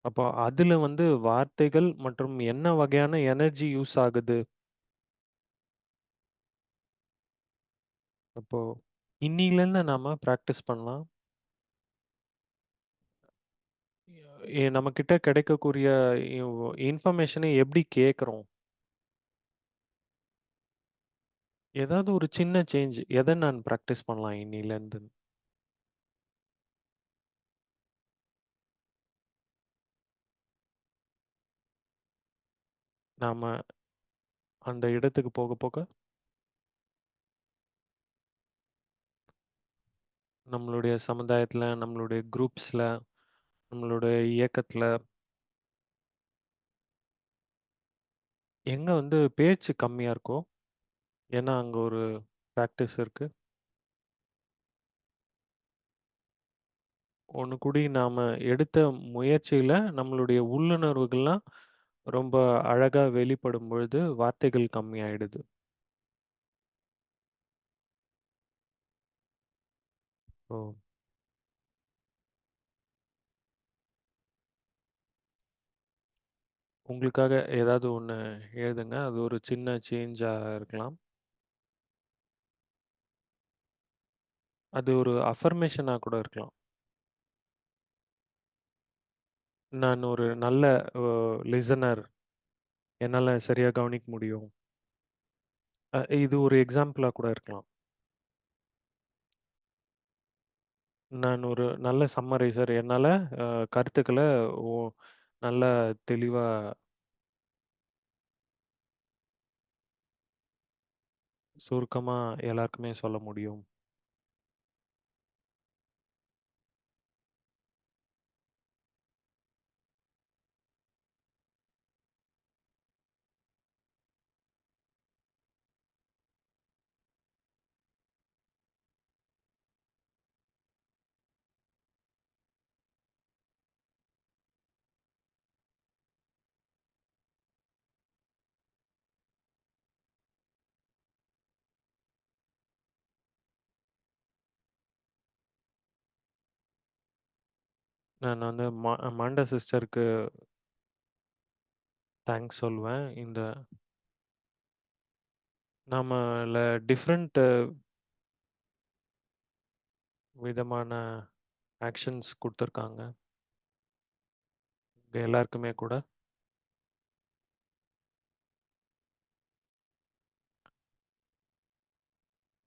அப்போ அதுல வந்து வார்த்தைகள் மற்றும் என்ன வகையான எனர்ஜி யூஸ் ஆகுது? அப்போ இன்னிலேருந்து நாம பிராக்டிஸ் பண்ணலாம். நம்மகிட்ட கிடைக்கக்கூடிய இன்ஃபர்மேஷனை எப்படி கேட்குறோம்? ஏதாவது ஒரு சின்ன சேஞ்ச் எத நான் பிராக்டிஸ் பண்ணலாம் இன்னிலேருந்து? நாம அந்த இடத்துக்கு போக போக நம்மளுடைய சமுதாயத்துல, நம்மளுடைய குரூப்ஸ்ல, நம்மளுடைய இயக்கத்துல எங்க வந்து பேச்சு கம்மியா இருக்கோ, ஏன்னா அங்க ஒரு பிராக்டிஸ் இருக்கு. ஒண்ணு கூடி நாம எடுத்த முயற்சியில நம்மளுடைய உள்ளுணர்வுகள்லாம் ரொம்ப அழகா வெளிப்படும் பொழுது வார்த்தைகள் கம்மியாயிடுது. ஓ! உங்களுக்காக ஏதாவது ஒண்ணு எழுதுங்க. அது ஒரு சின்ன சேஞ்சா இருக்கலாம். அது ஒரு அஃபர்மேஷனா கூட இருக்கலாம். நான் ஒரு நல்ல அ லிசனர். என்னால சரியா கவனிக்க முடியும். இது ஒரு எக்ஸாம்பிளா கூட இருக்கலாம். நான் ஒரு நல்ல சம்மரைசர். என்னால கருத்துக்கள ஒ நல்லா தெளிவா சுருக்கமா எல்லாருக்குமே சொல்ல முடியும். நான் வந்து மாண்ட சிஸ்டருக்கு தேங்க்ஸ் சொல்வேன். இந்த நம்மள டிஃபரண்ட் விதமான ஆக்ஷன்ஸ் குடுத்துருக்காங்க. எல்லாருக்குமே கூட.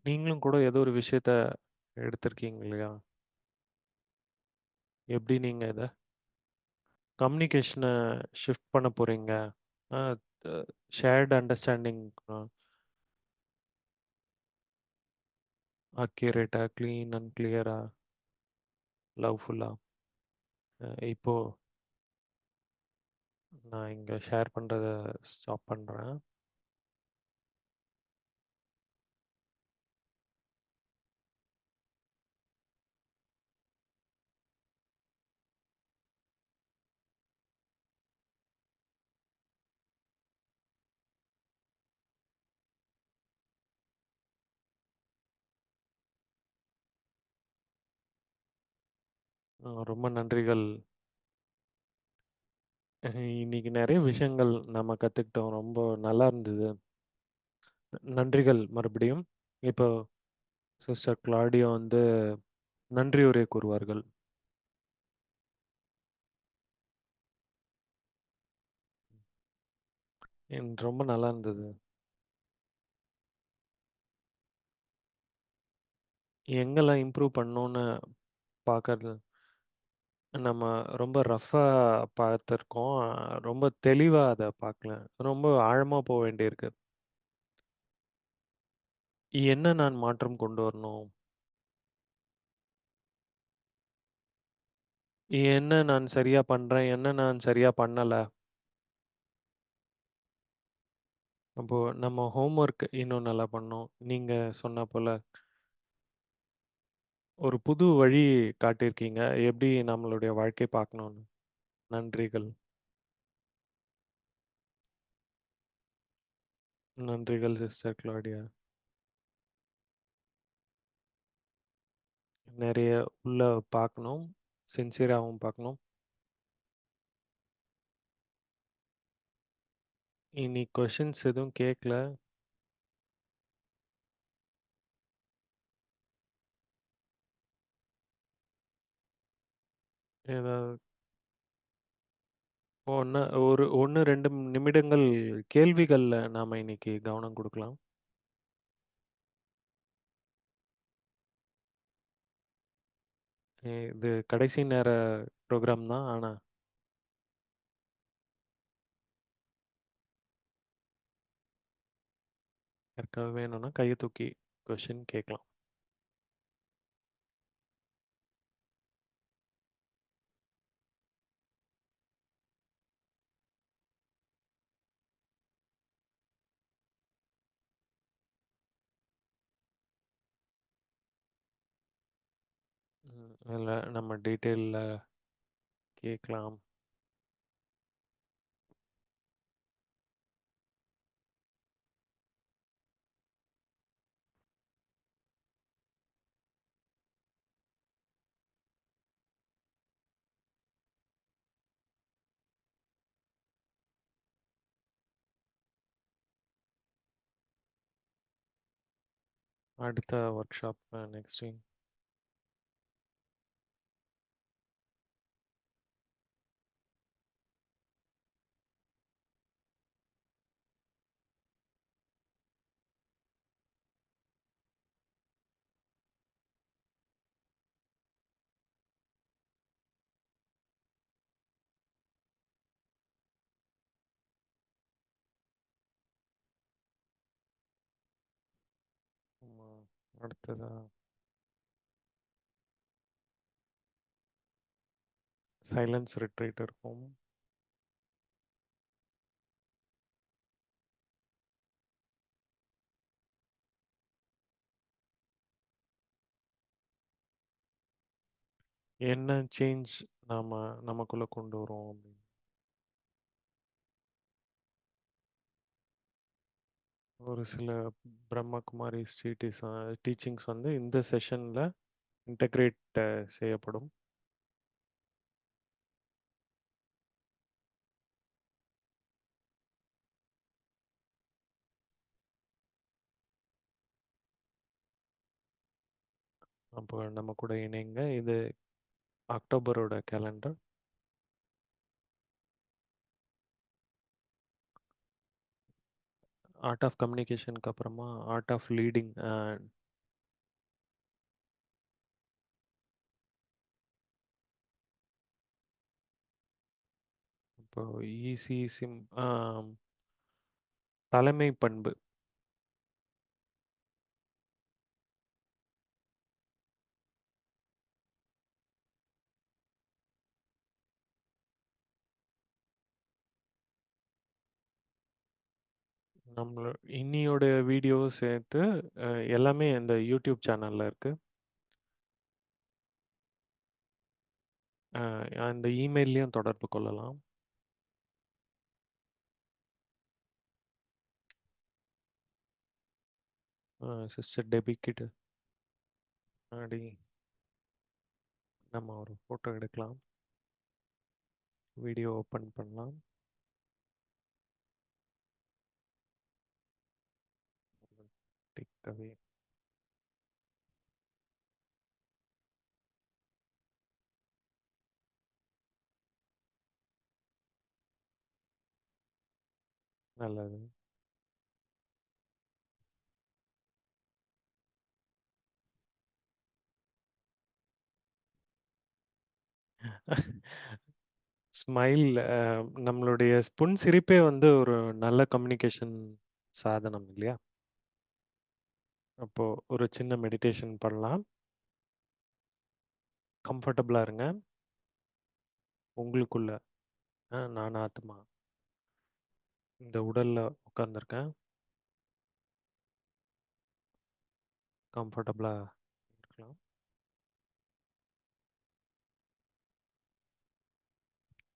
நீங்களும் கூட ஏதோ ஒரு விஷயத்த எடுத்திருக்கீங்க இல்லையா? எப்படி நீங்க இத கம்யூனிகேஷன ஷிஃப்ட் பண்ண போறீங்க? அ த ஷேர்ட் அண்டர்ஸ்டாண்டிங் அக்யூரேட்டா, கிளீன் அண்ட் கிளியரா, லவ்ஃபுல்லா. இப்போ நான் இங்க ஷேர் பண்றத ஸ்டாப் பண்றேன். ரொம்ப நன்றிகள். இன்னைக்கு நெறைய விஷயங்கள் நம்ம கத்துக்கிட்டோம். ரொம்ப நல்லா இருந்தது. நன்றிகள் மறுபடியும். இப்போ சிஸ்டர் கிளாடியோ வந்து நன்றி உரை கூறுவார்கள். ரொம்ப நல்லா இருந்தது. எங்கெல்லாம் இம்ப்ரூவ் பண்ணணும்னு பார்க்கறது, நம்ம ரொம்ப ரஃப்பா பார்த்துருக்கோம். ரொம்ப தெளிவா அத பார்க்கல. ரொம்ப ஆழமா போ வேண்டியிருக்கு. என்ன நான் மாற்றம் கொண்டு வரணும்? என்ன நான் சரியா பண்றேன்? என்ன நான் சரியா பண்ணல? அப்போ நம்ம ஹோம்வொர்க் இன்னும் நல்லா பண்ணணும். நீங்க சொன்னா போல ஒரு புது வழி காட்டியிருக்கீங்க. எப்படி நம்மளுடைய வாழ்க்கை பார்க்கணும்னு. நன்றிகள். நன்றிகள் சிஸ்டர் கிளாடியா. நெறைய உள்ள பார்க்கணும். சின்சியராவும் பார்க்கணும். இனி கொஷின்ஸ் எதுவும் கேட்கல. ஏதாவது ஒரு 1, 2 நிமிடங்கள் கேள்விகள்ல நாம இன்னைக்கு கவனம் குடுக்கலாம். இது கடைசி நேர ப்ரோகிராம் தான். ஆனா, யாருக்காவது வேணும்னா கைய தூக்கி கொஷின் கேட்கலாம். இல்ல நம்ம டீட்டெயில்ல கேட்கலாம். அடுத்த ஒர்க் ஷாப் நெக்ஸ்ட் வீக். ஆமா. அடுத்ததா சைலன்ஸ் ரிட்ரீட் இருக்கும். என்ன சேஞ்ச் நாம நமக்குள்ள கொண்டு வரோம் அப்படின்னு. ஒரு சில பிரம்மகுமாரிஸ் டீச்சிங்ஸ் வந்து இந்த செஷன்ல இன்டகிரேட் செய்யப்படும். அப்போ நம்ம கூட இணைங்க. இது அக்டோபரோட கேலண்டர். ஆர்ட் ஆஃப் கம்யூனிகேஷனுக்கு அப்புறமா ஆர்ட் ஆஃப் லீடிங். இப்போ ஈசி சிம் தலைமை பண்பு. நம்மளோட இன்னியோட வீடியோ சேர்த்து எல்லாமே இந்த யூடியூப் சேனல்ல இருக்கு. அந்த இமெயிலையும் தொடர்பு கொள்ளலாம். சிஸ்டர் டெபி கிட்ட முன்னாடி நம்ம ஒரு ஃபோட்டோ எடுக்கலாம். வீடியோ ஓப்பன் பண்ணலாம். டிக் அவே. நல்லது. ஸ்மைல் நம்மளுடைய புன்சிரிப்பே வந்து ஒரு நல்ல கம்யூனிகேஷன் சாதனம் இல்லையா? அப்போ ஒரு சின்ன மெடிடேஷன் பண்ணலாம். கம்ஃபர்டபுளா இருங்க. உங்களுக்குள்ள நான் ஆத்மா. இந்த உடல்ல உட்கார்ந்திருக்கேன். கம்ஃபர்டபுளா இருக்கலாம்.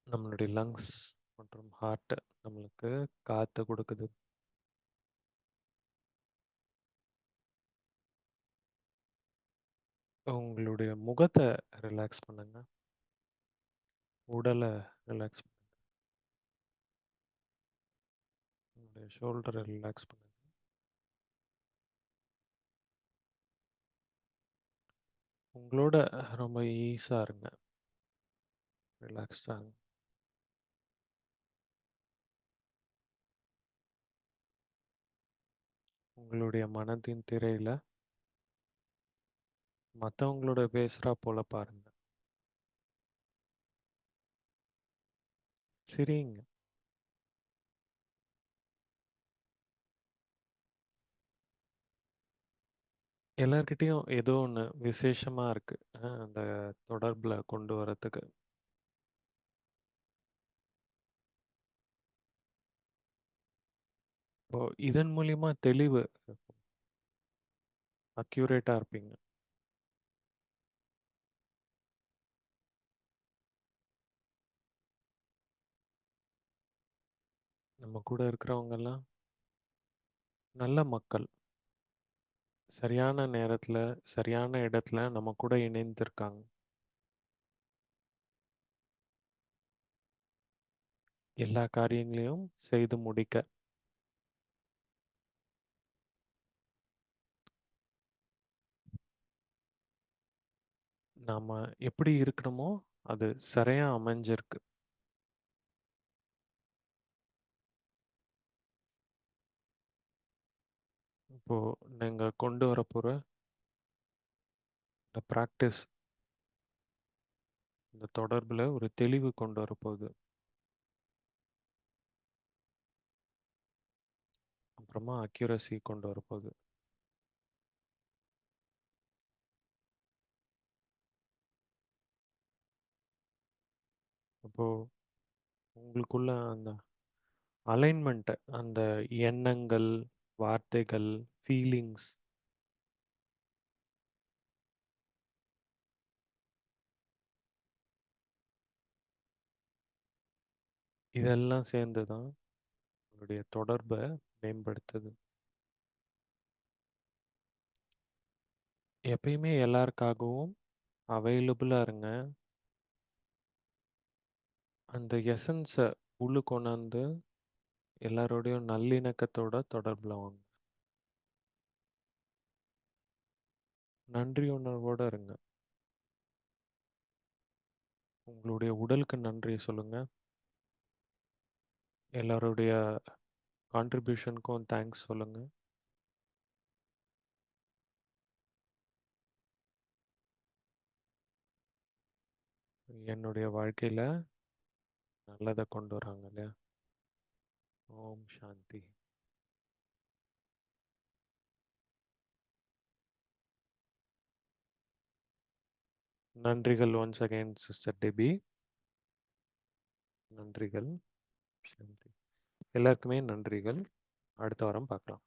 நம்மளுடைய லங்ஸ் மற்றும் ஹார்ட் நம்மளுக்கு காத்து கொடுக்குது. உங்களுடைய முகத்தை ரிலாக்ஸ் பண்ணுங்க. உடலை ரிலாக்ஸ் பண்ணுங்க. உங்களுடைய ஷோல்டரை ரிலாக்ஸ் பண்ணுங்க. உங்களோட ரொம்ப ஈஸா இருங்க. ரிலாக்ஸ்டா இருங்க. உங்களுடைய மனதின் திரையில மற்றவங்களோட பேசுறா போல பாருங்க. சிரிங்க. எல்லார்கிட்டயும் ஏதோ ஒன்று விசேஷமா இருக்கு. அந்த தொடர்புல கொண்டு வரதுக்கு. இப்போ இதன் மூலியமா தெளிவு அக்யூரேட்டா இருப்பீங்க. நம்ம கூட இருக்கிறவங்க எல்லாம் நல்ல மக்கள். சரியான நேரத்துல, சரியான இடத்துல நம்ம கூட இணைந்திருக்காங்க. எல்லா காரியங்களையும் செய்து முடிக்க. நாம எப்படி இருக்கணுமோ அது சரியா அமைஞ்சிருக்கு. இப்போ நீங்க கொண்டு வரப்போற இந்த பிராக்டிஸ் இந்த தொடர்புல ஒரு தெளிவு கொண்டு வரப்போகுது. அப்புறமா அக்யூரசி கொண்டு வரப்போகுது. அப்போ உங்களுக்குள்ள அந்த அலைன்மெண்ட், அந்த எண்ணங்கள், வார்த்தைகள், ஃபீலிங்ஸ் இதெல்லாம் சேர்ந்து தான் உங்களுடைய தொடர்பை மேம்படுத்துது. எப்பயுமே எல்லாருக்காகவும் அவைலபிளா இருங்க. அந்த எசன்ஸை உள்ள கொண்டாந்து எல்லாரோடையும் நல்லிணக்கத்தோட தொடர்புல வாங்க. நன்றி உணர்வோட இருங்க. உங்களுடைய உடலுக்கு நன்றி சொல்லுங்க. எல்லாருடைய கான்ட்ரிபியூஷனுக்கும் தேங்க்ஸ் சொல்லுங்க. என்னுடைய வாழ்க்கையில நல்லதை கொண்டு வராங்க இல்லையா? ஓம் சாந்தி. நன்றிகள் ஒன்ஸ் அகைன் சிஸ்டர் டெபி. நன்றிகள். சாந்தி. எல்லாருக்குமே நன்றிகள். அடுத்த வாரம் பார்க்கலாம்.